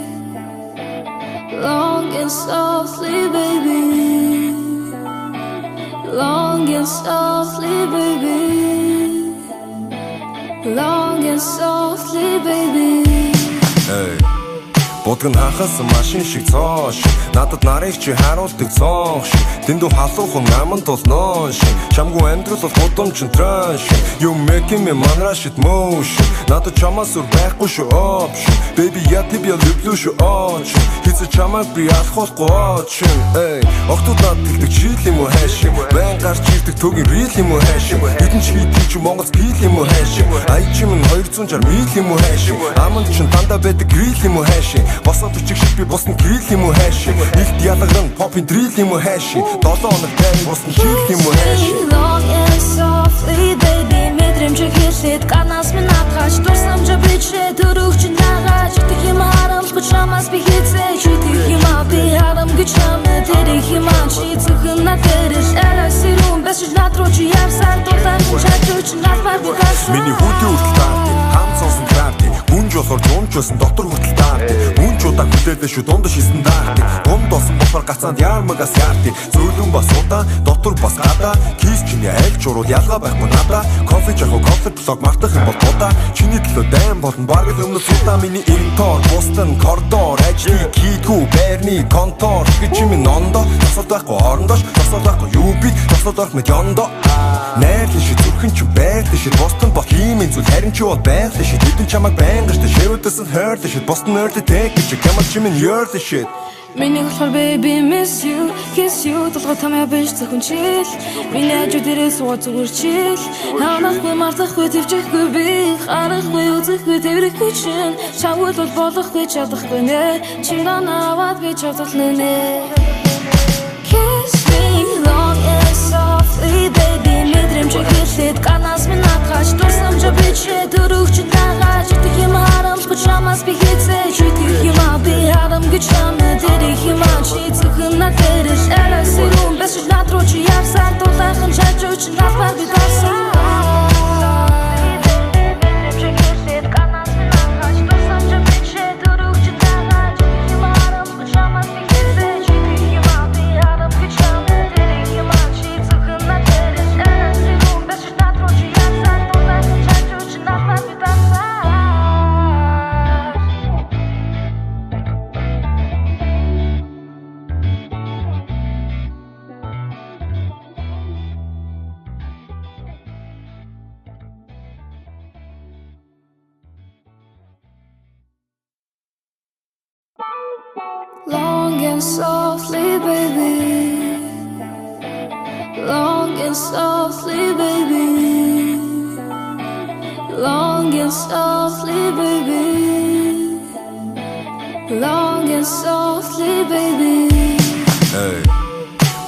Long and softly, baby. Long and softly, baby. Long and softly, baby. Hey. Будг нь хахасан машин шиг цоош надад нарыг чи харуулдаг цонх шиг дэндүү халуухан аман толноо шиг чамгүй амьдрал бол гудамжин транш you making me манраш it motion надад чамаас үр байхгүй шүү option baby я тебя люблю шүү очень хэзээ чамайг би алхахгүй очень эй охтууд над тэгдэг чийл юм уу хайш байн гарч ирдэг төгийн рил юм уу хайш хэдэн ч хийдэг чи Монгол пил юм уу хайш ай чим нь 260 мил юм уу хайш аман чин дандаа байдаг грил юм уу хайш босоо бичиг шиг би босны грил юм уу хайш ихт ялагран попин дрил юм уу хайш 7 хоног тань босны жил юм уу хайш Long and softly baby мэдрэмж хэлээд ганаас минь надгаш дурсамж бичээ төрөгч нагаж идэх юм харамлах чамаас би хийцээ идэх юм би харам гэж чамд тэрэх юм чи зөвхөн надэрэл арасирун бэсэж надрууч явсаар дулаан чачууч надмар бигас миний хүүтэй хүртэл таард хам сонсон таард гүнж болохоор дуунчсан дотор хүртэл таард гүнж удаа хүлээлээ шүү дундаж хийсэн даард дунд болсон болохоор гацаанд ярмагас яард зөөлөн бас удаа дотор бас гадаа кис чиний аль ч урал ялгаа байхгүй надаа кофе жахо кофе блог мартах юм бол удаа чиний төлөө дайм болно баг л өмнө судаа миний интор бостон коридор ажлыг хийдгүү байрны контор гэж минь нондо тасалд байхгүй орондоош тасалд байхгүй юу би тасалд байх мэд ёндо найрлын ши зүрхэн ч байрлын ши бостон бох юм зүйл харин ч бол байрлын ши хэдэн чамайг байнгаш ширүүдэс нь хойрлын ши бостон нөрдө тэг гэж гэмэл чи минь ёрлын ши Миний болохоор baby miss you kiss you толгой тамаа биш зөвхөн чил миний хажуу дээрээ суугаад зүгээр чил ханахгүй мартахгүй твчихгүй би харахгүй үзэхгүй тэрхгүй чин чамгүй бол болохгүй чадахгүй нэ чи наваад би чадлаа нэ Kiss me long and softly baby мэдрэмж хэлээд ганаас минь надгаш дурсамж бичээ and softly, baby. Long and softly, baby. Long and softly, baby. Long and softly, baby. Hey.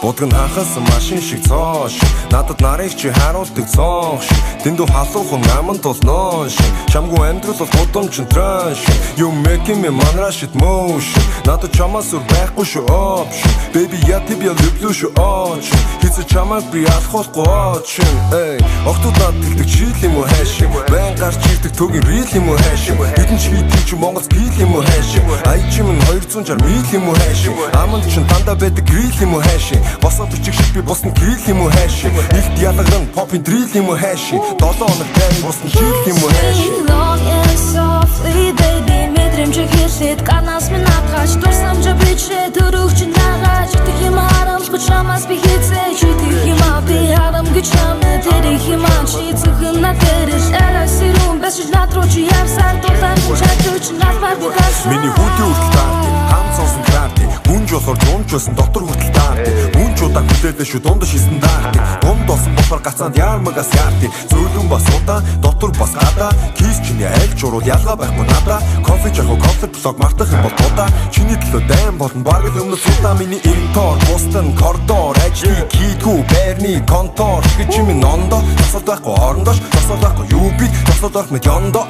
Будг нь хахаас машин шиг цоош надад нарыг чи харуулдаг цонх шиг дэндүү халуухан аман толноо шиг чамгүй амьдрал бол гудамжин трэш you making me манраш it motion надад чамаас өөр байхгүй шүү option baby я тебя люблю шүү очень хэзээ чамайг би алхахгүй очень эй охтууд над тэгдэг чийл юм уу хайш байн гарч ирдэг төгийн real юм уу хайш хэдэн ч хийдэг чи Монгол пил юм уу хайш ай чим нь 260 мил юм уу хайш аман чин дандаа байдаг grill юм уу хайш босоо бичиг шиг би босны grill юм уу хайш ихт ялгар нь pop-ин drill юм уу хайш 7 хоног тань босны chill юм уу хайш long and softly baby мэдрэмж хэлээд канаас минь атгаж дурсамж бичээ төрөгч нагаж идэх юм харамсгүй чамаас би хийцээ идэх юм би харамгүй чамд тэрэх юм чи зөвхөн надэрс элэсэрүүн бэсэж надруу чи явсаар дулаан чачууч надмар битас миний хүүтэй хүртэл таард хам сонсон таард гүнж болохоор жумч байсан доктор хүртэл таард гүнж удаа хүлээлээ шүү дундаж хийсэн даард гомд болсон болохоор гацаанд яармагаас яард зөөлөн бас удаа доктор бас гадаа кис чиний аль ч уруу ялгаа байхгүй надаа кофе жахо кофе блог мартах юм бол удаа чиний төлөө дайм болно баг л өмнө судаа миний интор бостон коридор ажлыг хийдгүү байрны контор гэж юм нондо тасалд байхгүй орондоош тасалд байхгүй юу би тасалд байх мэд ёндо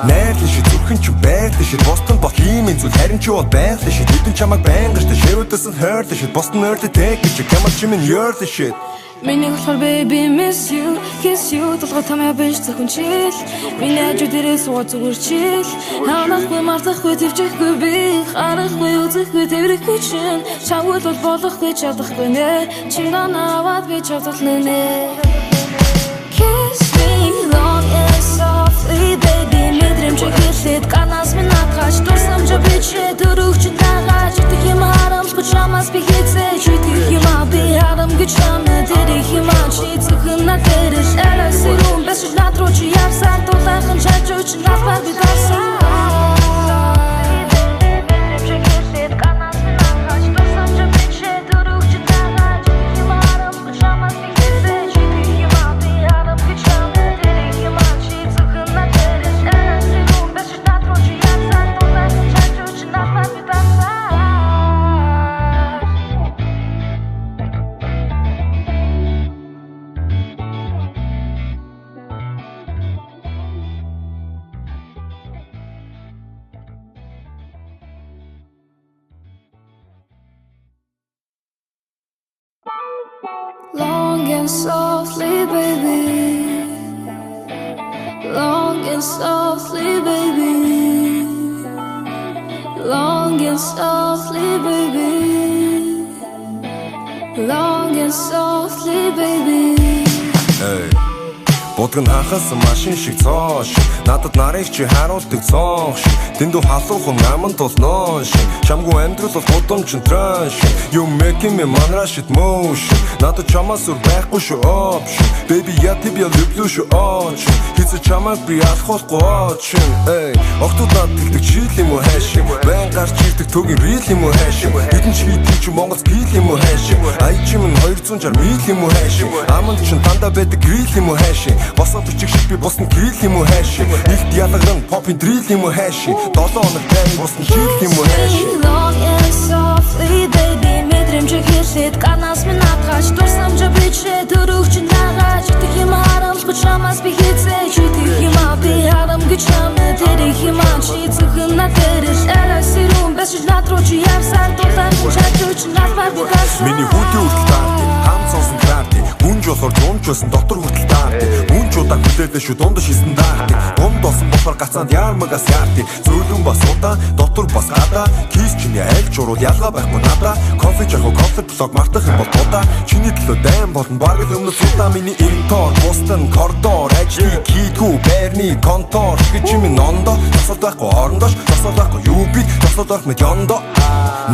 найрлын шиг зүрхэн ч байрлал шиг бостон бот ийм зүйл харин ч бол байгаль шиг хэдэн чамайг байнгаш тэ ширүүдээс нь хойрлол шиг бостон ойртой тэг гэж ямар ч юм ёрлол шиг Миний болохоор baby miss you kiss you толгой тамаа биш зөвхөн чил миний хажуу дээрээ суугаад зүгээр чил ханахгүй мартахгүй твчихгүй би харахгүй үзэхгүй тэрхгүй чин чамгүй бол болохгүй чадахгүй нэ чи наваад би чадлаа нэ Kiss me long and softly baby мэдрэмж хэлээд канаас минь атгаж дурсамж бичээ төрөгч нагаж идэх юм харамсгүй чамаас би хийцээ идэх юм би харамгүй чамд тэрэх юм чи зөвхөн надэрс элэсэрүүн бэсэж надруу чи явсаар дулаахан чачууч надмар битасаа Long and softly, baby. Long and softly, baby. Long and softly, baby. Long and softly, baby. Hey. Будг нь хахаас машин шиг цоош надад нарыг чи харуулдаг цонх шиг дэндүү халуухан аман толноо шиг чамгүй амьдрал бол гудамжин трэш you making me манраш it motion надад чамаас өөр байхгүй шүү option baby я тебя люблю шүү очень хэзээ чамайг би алхахгүй очень эй охтууд над тэгдэг чийл юм уу хайш байн гарч ирдэг төгийн real юм уу хайш хэдэн ч хийдэг чи Монгол пил юм уу хайш ай чим нь 260 мил юм уу хайш аман чин дандаа байдаг grill юм уу хайш босоо бичиг шиг би босны grill юм уу хайш ихт ялгар нь pop-ин drill юм уу хайш 7 хоног тань босны chill юм уу хайш long and softly baby мэдрэмж хэлээд канаас минь атгаж дурсамж бичээ төрөгч нагаж идэх юм харамсгүй чамаас би хийцээ идэх юм би харамгүй чамд тэрэх юм чи зөвхөн надэрс элэсэрүүн бэсэж надруу чи явсаар дулаан чачууч надмар битасаа миний хүүтэй хүртэл таард хам сонсон таард гүнж болохоор жумч байсан доктор хүртэл таард гүнж удаа хүлээлээ шүү дундаж хийсэн даард гомд болсон болохоор гацаанд яармагаас яард зөөлөн бас удаа доктор бас гадаа кис чиний аль ч уруу ялгаа байхгүй надаа кофе жахо кофе блог мартах юм бол удаа чиний төлөө дайм болно баг л өмнө судаа миний интор бостон коридор ажлыг хийдгүү байрны контор гэж юм нондо тасалд байхгүй орондоош тасалд байхгүй юу би тасалд байх мэд ёндо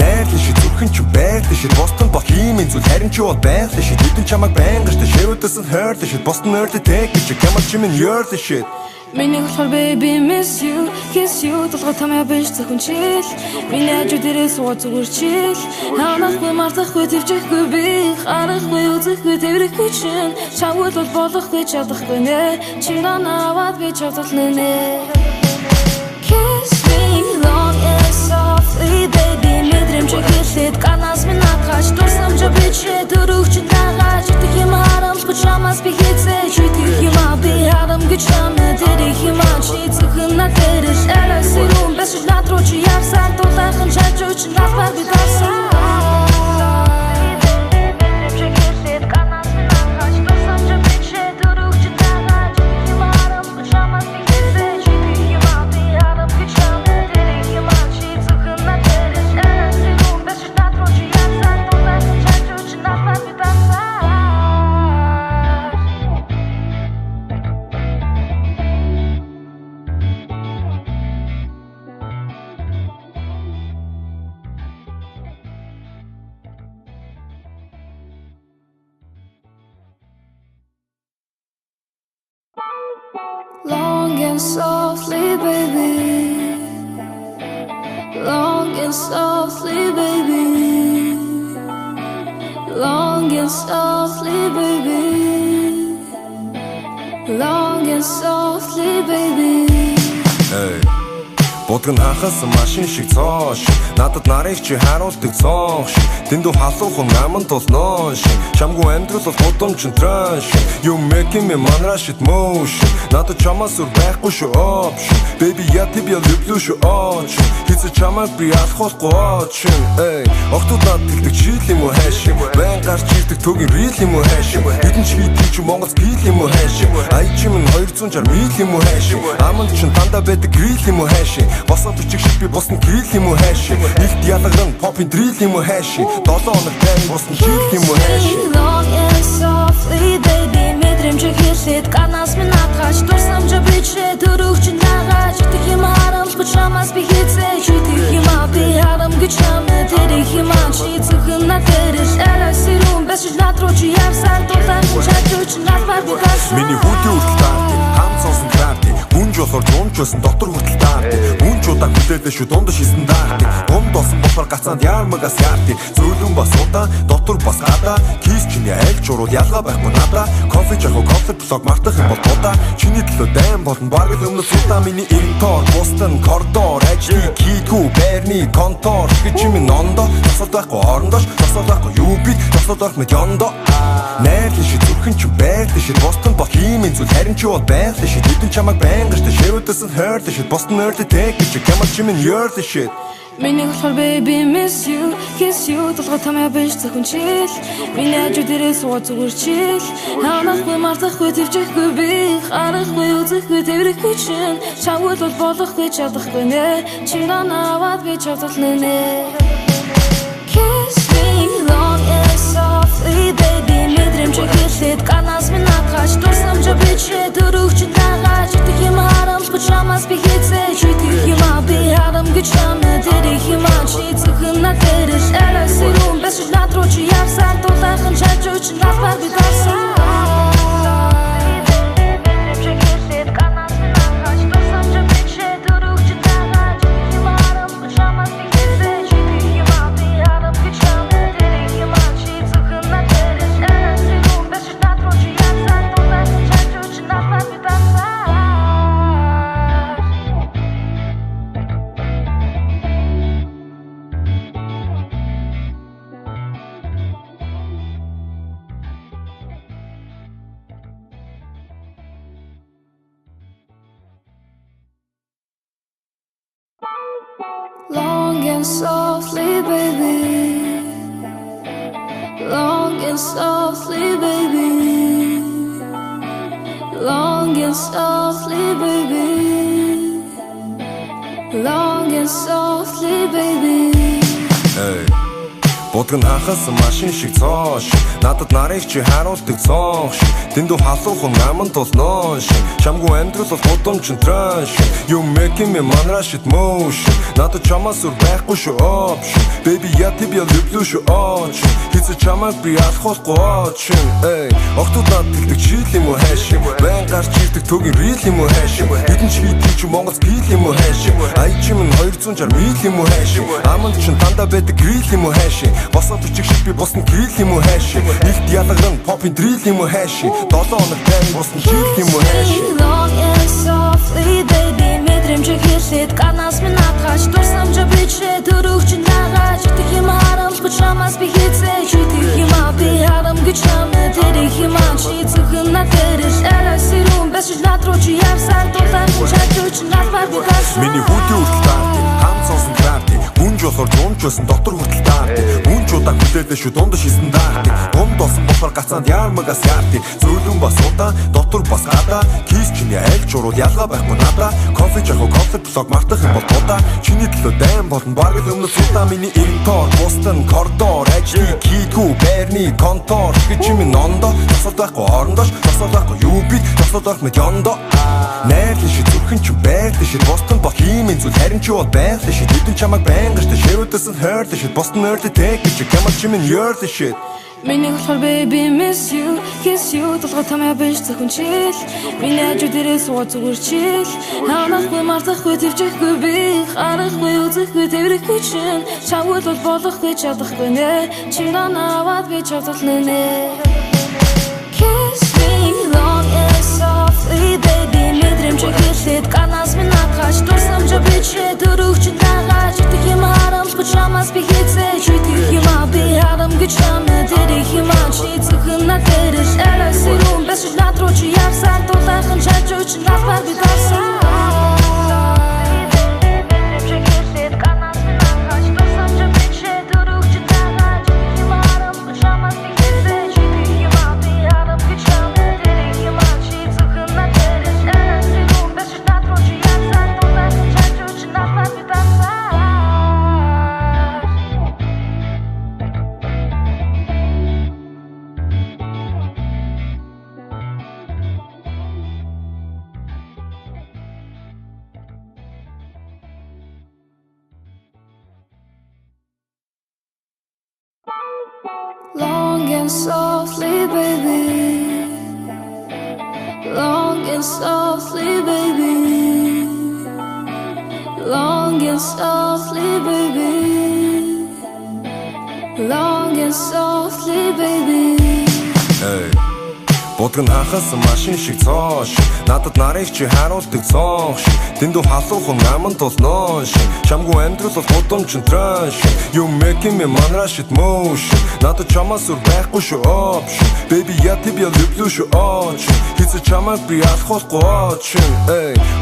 найрлын шиг зүрхэн ч байрлал шиг бостон бот ийм зүйл харин ч бол байгаль шиг хэдэн чамайг байнгаш тэ ширүүдээс нь хойрлол шиг бостон ойртой тэг гэж ямар ч юм ёрлол шиг Миний болохоор baby miss you, kiss you толгой тамаа биш зөвхөнчил. Миний хажуу дээрээ суугаад зүгээр чил. Ханахгүй мартахгүй твчихгүй би. Харахгүй үзэхгүй тэрхгүй чин. Чамд бол болохгүй чадахгүй нэ. Чиний наваад би чадлаа нэ. Kiss me long and softly baby. Мэдрэмж хэлээд ганаас минь хатгаж дурсамж бичээ дөрөвч дагаад итэх юм харамсгүй чамаас би хийцээ итэх юм би харамгүй чамд тэрих юм чи зөвхөн надэрш элэсэрүүн бэш надруу чи явсаар дулаахан чачууч нафар би гарсан Long and softly, baby. Long and softly, baby. Long and softly, baby. Long and softly, baby. Hey. Будган хахаас машин шиг цоош надад нарыг чи харуулдаг цонх дэндүү халуухан аман толноо чамгүй амьдрал бол гудамжин трэш you making me манраш it motion надад чамаас өөр байхгүй шүү option baby я тебя люблю шүү option хийц чамайг би алхахгүй option эй охтууд над тэгдэг чийл юм уу хайш байн гарч ирдэг төгийн real юм уу хайш хэдэн ч хийдэг чи Монгол пил юм уу хайш ай чим нь 260 мил юм уу хайш аман чин дандаа байдаг grill юм уу хайш босоо бичиг шиг би босны grill юм уу хайш илт ялагран попин drill юм уу хайш 7 хоног тань босны grill юм уу хайш Long and softly baby мэдрэмж хэлээд ганаас минь хатгаж дурсамж бичээ дөрөвч дагаад итэх юм харамсгүй чамаас би хийцээ итэх юм би харамгүй чамд тэрих юм чи зөвхөн надэрш элэсэрүүн бэш надруу чи явсаар дулаахан чачууч нафар би гарсан миний хүүтэй хүртэл таард хам сонсон таард гүнж болохоор зунж байсан дотор хүртэл таард гүнж удаа хүлээлээ шүү дундаж хийсэн даард гомд болсон болохоор гацаанд ярмагаас яард зөөлөн бас удаа дотор бас гадаа кис чиний аль ч уруу ялгаа байхгүй надаа кофе жахо кофе блог мартах юм бол тудаа чиний төлөө дайм болон баг л өмнө судаа миний интор бостон коридор ажлыг хийдгүү байрны контор гэж юм нондо тасалд байхгүй орондоош тасалд байхгүй юу би тасалд байх мэд ёндо найрлын ши зүрхэн ч байрлын ши бостон бот ийм зүйл харин ч бол байрлын ши хэдэн чамайг байнгаш шивэдээс нь хойрлын ши бостон ойрлын тэг гэж ямар ч юм ёрлын ши Миний болохоор baby miss you, kiss you толгой тамаа биш зөвхөнчил Миний хажуу дээрээ суугаад зүгээр чил Ханахгүй мартахгүй твчихгүй би Харахгүй үзэхгүй тэрхгүй чин Чамд бол болохгүй чадахгүй нэ Чиний наваад би чадлаа нэ Kiss me long and softly baby мэдрэмж хэлээд ганаас минь хатгаж дурсамж бичээ дөрөвч дагаад итэх юм харамсгүй чамаас би хийцээ итэх юм би харамгүй чамд тэрих юм чи зөвхөн надэрш элэсэрүүн бэш надруу чи явсаар дулаахан чачууч нафар би гарсан Long and softly, baby. Long and softly, baby. Long and softly, baby. Long and softly, baby. Hey. Будган хахасан машин шиг цоо шиг надад нарыг чи харуулдаг цонх шиг дэндүү халуухан аман толноо шиг чамгүй амьдрал бол гудамжин тран шиг You making me манраш it motion надад чамаас үр байхгүй шүү option Baby я тебя люблю шүү очень Хэцүү чамайг би алхахгүй очень Охтууд над тэлдэг чийл юм уу хайшиг Байн гарч ирдэг төгийн рил юм уу хайшиг Хэдэн ч хийдэг чи Монголс пил юм уу хайшиг Ай чимэн 260 мил юм уу хайшиг Аманд чин дандаа байдаг грил юм уу хайшиг Босоо бичиг шиг би босны грил юм уу хайшиг Илт ялагран попин дрил юм уу хайшиг 7 хоног тань босны жил юм уу хайшиг Long and softly baby мэдрэмжиг хэлээд ганаас минь атгаач дурсамжаа бичээ төрөгч наагач идэх юм харамсгүй чамаас би хийцээ идэх юм би харамгүй чамд тэрэх юм чи зөвхөн надэрш арасирун бэсэж надрууч явсаар дулаан чачууч надбар би гасан Миний хүүтийн хүртэл таардаг хам сонсон таардаг Гүнж болохоор жуумчулсан дотор хүртэл таардаг Гүнж удаа хүлээлээ шүү дундаж хийсэн даардаг Гомд болсон болохоор гацаанд яармагаас яардаг Зөөлөн бас удаа дотор бас гадаа Кис чиний айлч урууд ялгаа байхгүй надаа Кофе жахуу кофе блог мартах юм бол тудаа Чиний төлөө дайм болон бараг л өмнө судаа Миний интор, бустан, коридор HD, кийдгүү, байрны, контор Гэж чимийн нондо Тосол байхгүй орондоош Тосол байхгүй юу бит Тосол байх мэд ёндо Найрлын шид зүрхэн ч байрлын шид Бостон бол хиймийн зүйл Харин чи бол байрлын шид Хэдэн чамайг байнгаштай Ширүүдээс нь хойрлын шид Бостон ойрлын тэг гэж Гэмал чимийн ёрлын шид Миний болохоор baby miss you, kiss you Толгой тамаа биш зөвхөн чил Миний хажуу дээрээ суугаад зүгээр чил Хаанахгүй мартахгүй твчихгүй би Харахгүй үзэхгүй тэрхгүй чин Чамд бол болохгүй чадахгүй нэ Чинган аваад би чадлаа нэ Kiss me long and softly baby мэдрэмжиг хэлээд ганаас минь атгаач дурсамжаа бичээ төрөгч наагач идэх юм харамсгүй чамаас би хийцээ идэх юм би харамгүй чамд тэрэх юм чи зөвхөн надэрш арасирун бэсэж надрууч явсаар дулаахан чачууч надбар би гасан Long and softly, baby. Long and softly, baby. Long and softly, baby. Long and softly, baby. Hey. Будган хахасан машин шиг цоо шиг надад нарыг чи харуулдаг цонх шиг дэндүү халуухан аман толноо шиг чамгүй амьдрал бол гудамжин тран шиг You making me манраш it motion надад чамаас үр байхгүй шүү option Baby я тебя люблю шүү очень Хэцүү чамайг би алхахгүй очень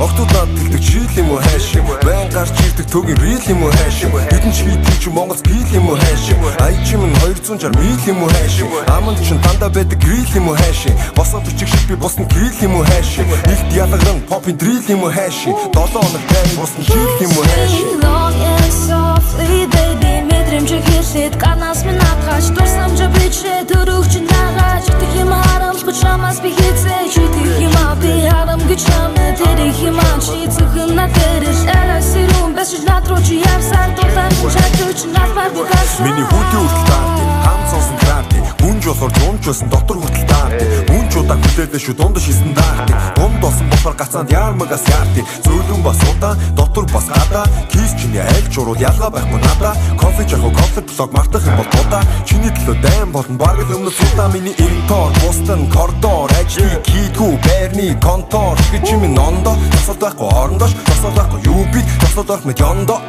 Охтууд над тэлдэг чийл юм уу хайшиг Байн гарч ирдэг төгийн рил юм уу хайшиг Хэдэн ч хийдэг чи Монголс пил юм уу хайшиг Ай чимэн 260 мил юм уу хайшиг Аманд чин дандаа байдаг грил юм уу хайшиг Босоо бичиг шиг би босны грил юм уу хайшиг Илт ялагран попин дрил юм уу хайшиг 7 хоног тань босны жил юм уу хайшиг Long and softly baby мэдрэмжиг хэлээд ганаас минь атгаач дурсамжаа бичээ төрөгч наагач идэх юм харамсгүй чамаас би хийцээ идэх юм би харамгүй чамд тэрэх юм чи зөвхөн надэрш арасирун бэсэж надрууч явсаар дулаан чачууч надбар би гасан Миний хүүтийн хүртэл таардаг хам сонсон таардаг Гүнж болохоор жуумчулсан дотор хүртэл таардаг Гүнж удаа хүлээлээ шүү дундаж хийсэн даардаг Гомд болсон болохоор гацаанд яармагаас яардаг Зөөлөн бас удаа дотор бас гадаа Кис чиний айлч урууд ялгаа байхгүй надаа Кофе жахуу кофе блог мартах юм бол тудаа Чиний төлөө дайм болон бараг л өмнө судаа Миний интор, бустан, коридор HD, кийдгүү, байрны, контор Гэж чимийн нондо Тосол байхгүй орондоош Тосол байхгүй юу бит Тосол байх мэд ёндо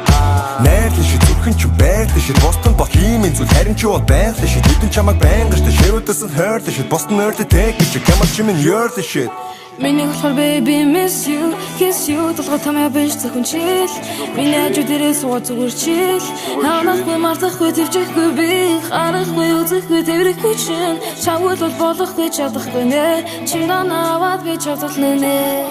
Найрлын шид зүрхэн ч байрлын шид Бостон бол хиймийн зүйл Харин чи бол байрлын шид Хэдэн чамайг байнгаштай Ширүүдээс нь хойрлын шид Бостон ойрлын тэг гэж Гэмал чимийн ёрлын шид Миний болохоор baby miss you, kiss you Толгой тамаа биш зөвхөн чил Миний хажуу дээрээ суугаад зүгээр чил Хаанахгүй мартахгүй твчихгүй би Харахгүй үзэхгүй тэрхгүй чин Чамд бол болохгүй чадахгүй нэ Чинган аваад би чадлаа нэ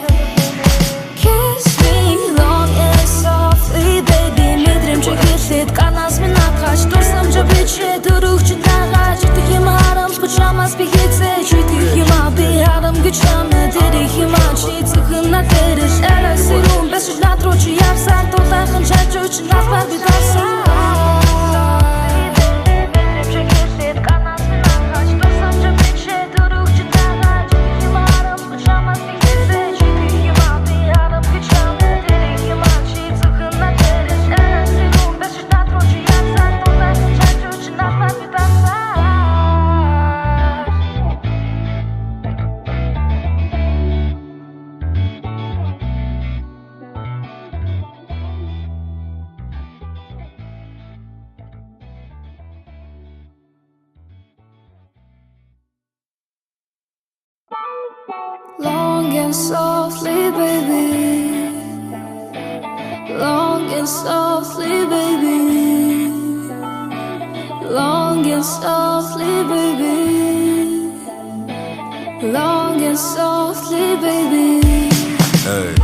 Kiss me long and softly baby мэдрэмжиг мэдрэмжийг хэлээд ганаас минь надгаж дурсамжаа бичээ дөрөвч дагаж идэх юм харамсгүй чамаас би хийцээж идэх юм би харамгүй чамд дэрэх юм чи зөвхөн надэрэж элэсэрүүн бэсэж над руу чи явсан дулаахан чачууч надбар би дарсан Long and softly, baby. Long and softly, baby. Long and softly, baby. Long and softly, baby. Hey.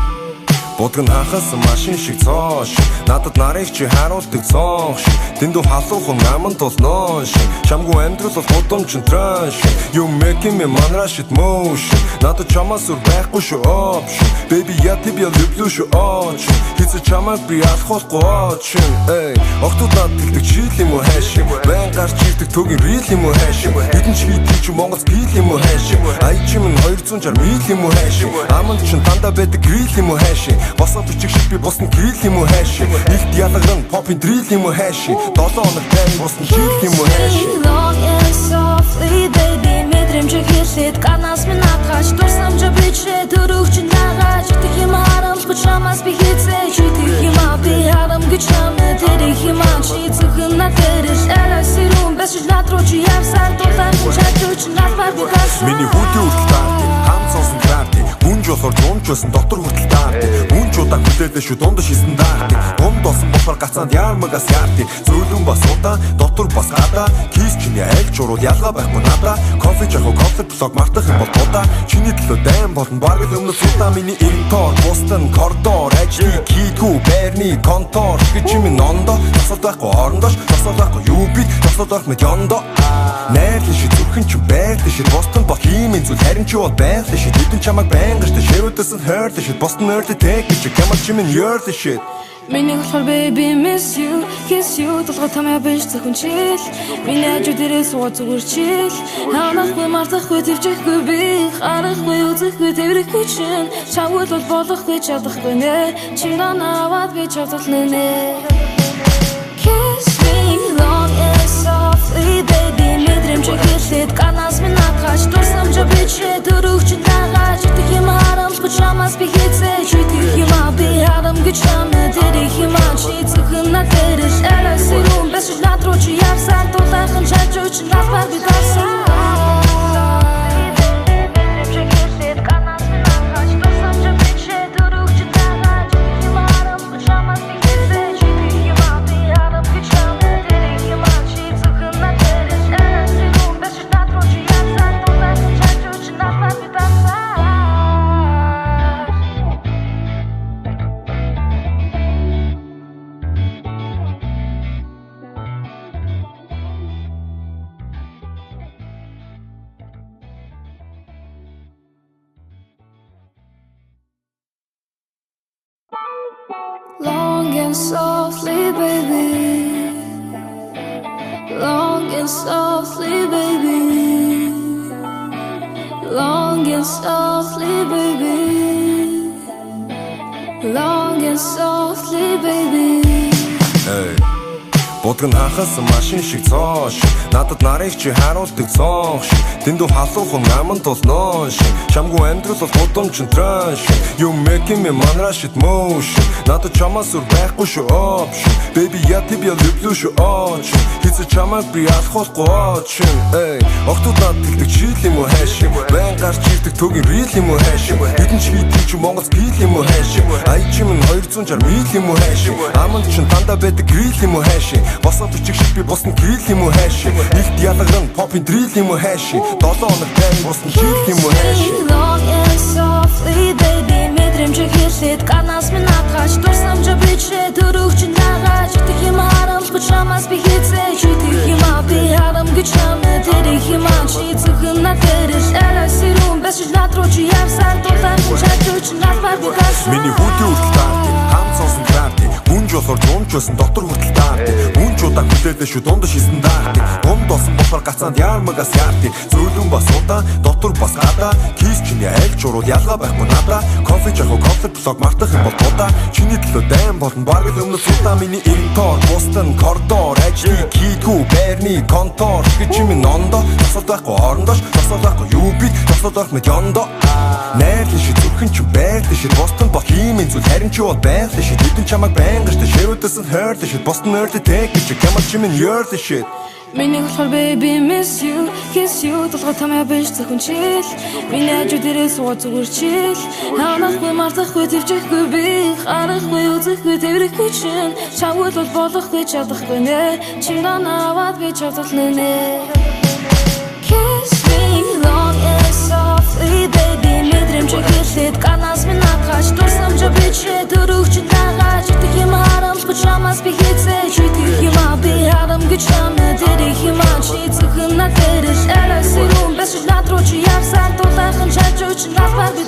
Будган хахаас машин шиг цоо шиг надад нарыг чи харуулдаг цонх шиг дэндүү халуухан аман толноо шиг чамгүй амьдрал бол гудамж тран шиг you making me манраш it motion надад чамаас үр байхгүй шүү option baby я тебя люблю шүү очень хэзээ чамайг би алхахгүй очень эй охтууд над тэлдэг чийл юм уу хайшиг байн гарч ирдэг төгийн рил юм уу хайшиг хэдэн ч хийдэг чи Монголс бил юм уу хайшиг ай чимэн 260 мил юм уу хайшиг аман чин дандаа байдаг грил юм уу хайшиг босоо бичих шиг би босны грил юм уу хайшиг илт ялагран попын дрил юм уу хайшиг 7 хоног тань босны жил юм уу хайшиг long and softly baby мэдрэмжийг хэлээд ганаас минь надгаж дурсамжаа бичээ дөрөвч дагаж идэх юм харамсгүй чамаас би хийцээж идэх юм би харамгүй чамд дэрэх юм чи зөвхөн надэрэж элэсэрүүн бэсэж над руу чи явсан дулаахан чачууч надбар би дарсан миний хүдийн үртэл таардаг хам сонсон таардаг гүнж болохоор жумчсан дотор хүртэл таардаг гүнж удаа хүлээлээ шүү дундаж хийсэн даардаг дунд болсон болохоор гацаанд ярмагаас яардаг зөөлөн бас удаа дотор бас гадаа кис чиний аль ч уруу ялгаа байхгүй надаа кофе жахуу кофе блог мартах юм бол удаа чиний төлөө дайм болон баг л өмнө судаа миний интор бостон коридор ажлыг хийдгүү байрны контор гэж минь нондо тасал байхгүй орондоош тасал байхгүй юу би тасал байх мэд ёндо найрлын ши зүрхэн ч байрлын ши бостон бол хиймэн зүйл харин ч бол байрлын ши хэдэн чамайг байнгаштай ширүүдээс нь хойрлын ши бостон ойрлын тэг гэж ямар ч юм ёрлын ши Миний болохоор baby miss you, kiss you толгой тамаа биш зөвхөн чил Миний хажуу дээрээ суугаад зүгээр чил Ханахгүй мартахгүй твчихгүй би Харахгүй үзэхгүй тэрхгүй чин Чамгүй бол болохгүй чадахгүй нэ Чинган аваад би чадлаа нэ Kiss me long and softly baby мэдрэмжийг хэлээд ганаас минь надгаж дурсамжаа бичээ дөрөвч дагаж идэх юм харамсгүй чамаас би хийцээж идэх юм би харамгүй чамд дэрэх юм чи зөвхөн надэрэж элэсэрүүн бэсэж над руу чи явсан дулаахан чачууч надбар би дарсан Long and softly, baby. Long and softly, baby. Long and softly, baby. Long and softly, baby. Hey. Будган хахаас машин шиг цоо шиг надад нарыг чи харуулдаг цонх шиг дэндүү халуухан аман толноо шиг чамгүй амьдрал бол гудамж тран шиг you making me манраш it motion надад чамаас үр байхгүй шүү option baby я тебя люблю шүү очень хэзээ чамайг би алхахгүй очень эй охтууд над тэлдэг чийл юм уу хайшиг байн гарч ирдэг төгийн рил юм уу хайшиг хэдэн ч хийдэг чи Монголс бил юм уу хайшиг ай чимэн 260 мил юм уу хайшиг аман чин дандаа байдаг грил юм уу хайшиг босоо бичих шиг би босны грил юм уу хайшиг илт ялагран попын дрил юм уу хайшиг 7 хоног тань босны жил юм уу хайшиг long and softly baby мэдрэмжийг хэлээд ганаас минь надгаж дурсамжаа бичээ дөрөвч дагаж идэх юм Пожамас би хитсэ читих юма би харам гичаме тэрих юма чи цухна тэрш эласирум бэсэж натрочи явсан тулан чачуч нафар букаса Миний хүүтийн хүртэл таард хам сонсон таард гүнж болоор зумж байсан дотор хүртэл таард гүнж удаа хүлээлээ шүү дунд шисэн даард дунд болсон болохоор гацаанд яармагас яард зөөлөн бас удаа дотор бас гадаа кис чиний аль ч урууд ялгаа байхгүй надаа кофе жахо кофе блог мартах юм бол тудаа чиний төлөө дайм болон баг л өмнө судаа миний интор бостон коридор ажлыг хийдгүү байрны контор гэж юм нондо тасалд байхгүй орондоош тасалд байхгүй юу би тасалд байх мэд ёндо найрлын ши зүрхэн ч байрлын ши бостон бох юм зүйл харин ч бол байрлын ши хэдэн чамайг байнгаш тэ ширүүдэс нь хойрлын ши бостон ойрлын тэг гэж ямар ч юм ёрлын ши Миний болохоор baby miss you kiss you толгой тамаа биш зөвхөн чил миний хажууд ирээс суугаад зүгээр чил ханахгүй мартахгүй твчихгүй би харахгүй үзэхгүй тэрхгүй чин чамд бол болохгүй чадахгүй нэ чи наваад би чадлаа нэ Kiss me long and softly baby мэдрэмж хэлээд канаас минь нагаш дурсамж бичээ дөрөвч дагаж идэх юм харамч пижамас би хитсэ читих юм би харам гэж чамд тэрих юм чи зөвхөн надэрш эласирум бэсэж натрочи явсан тулахан чачуч нафар би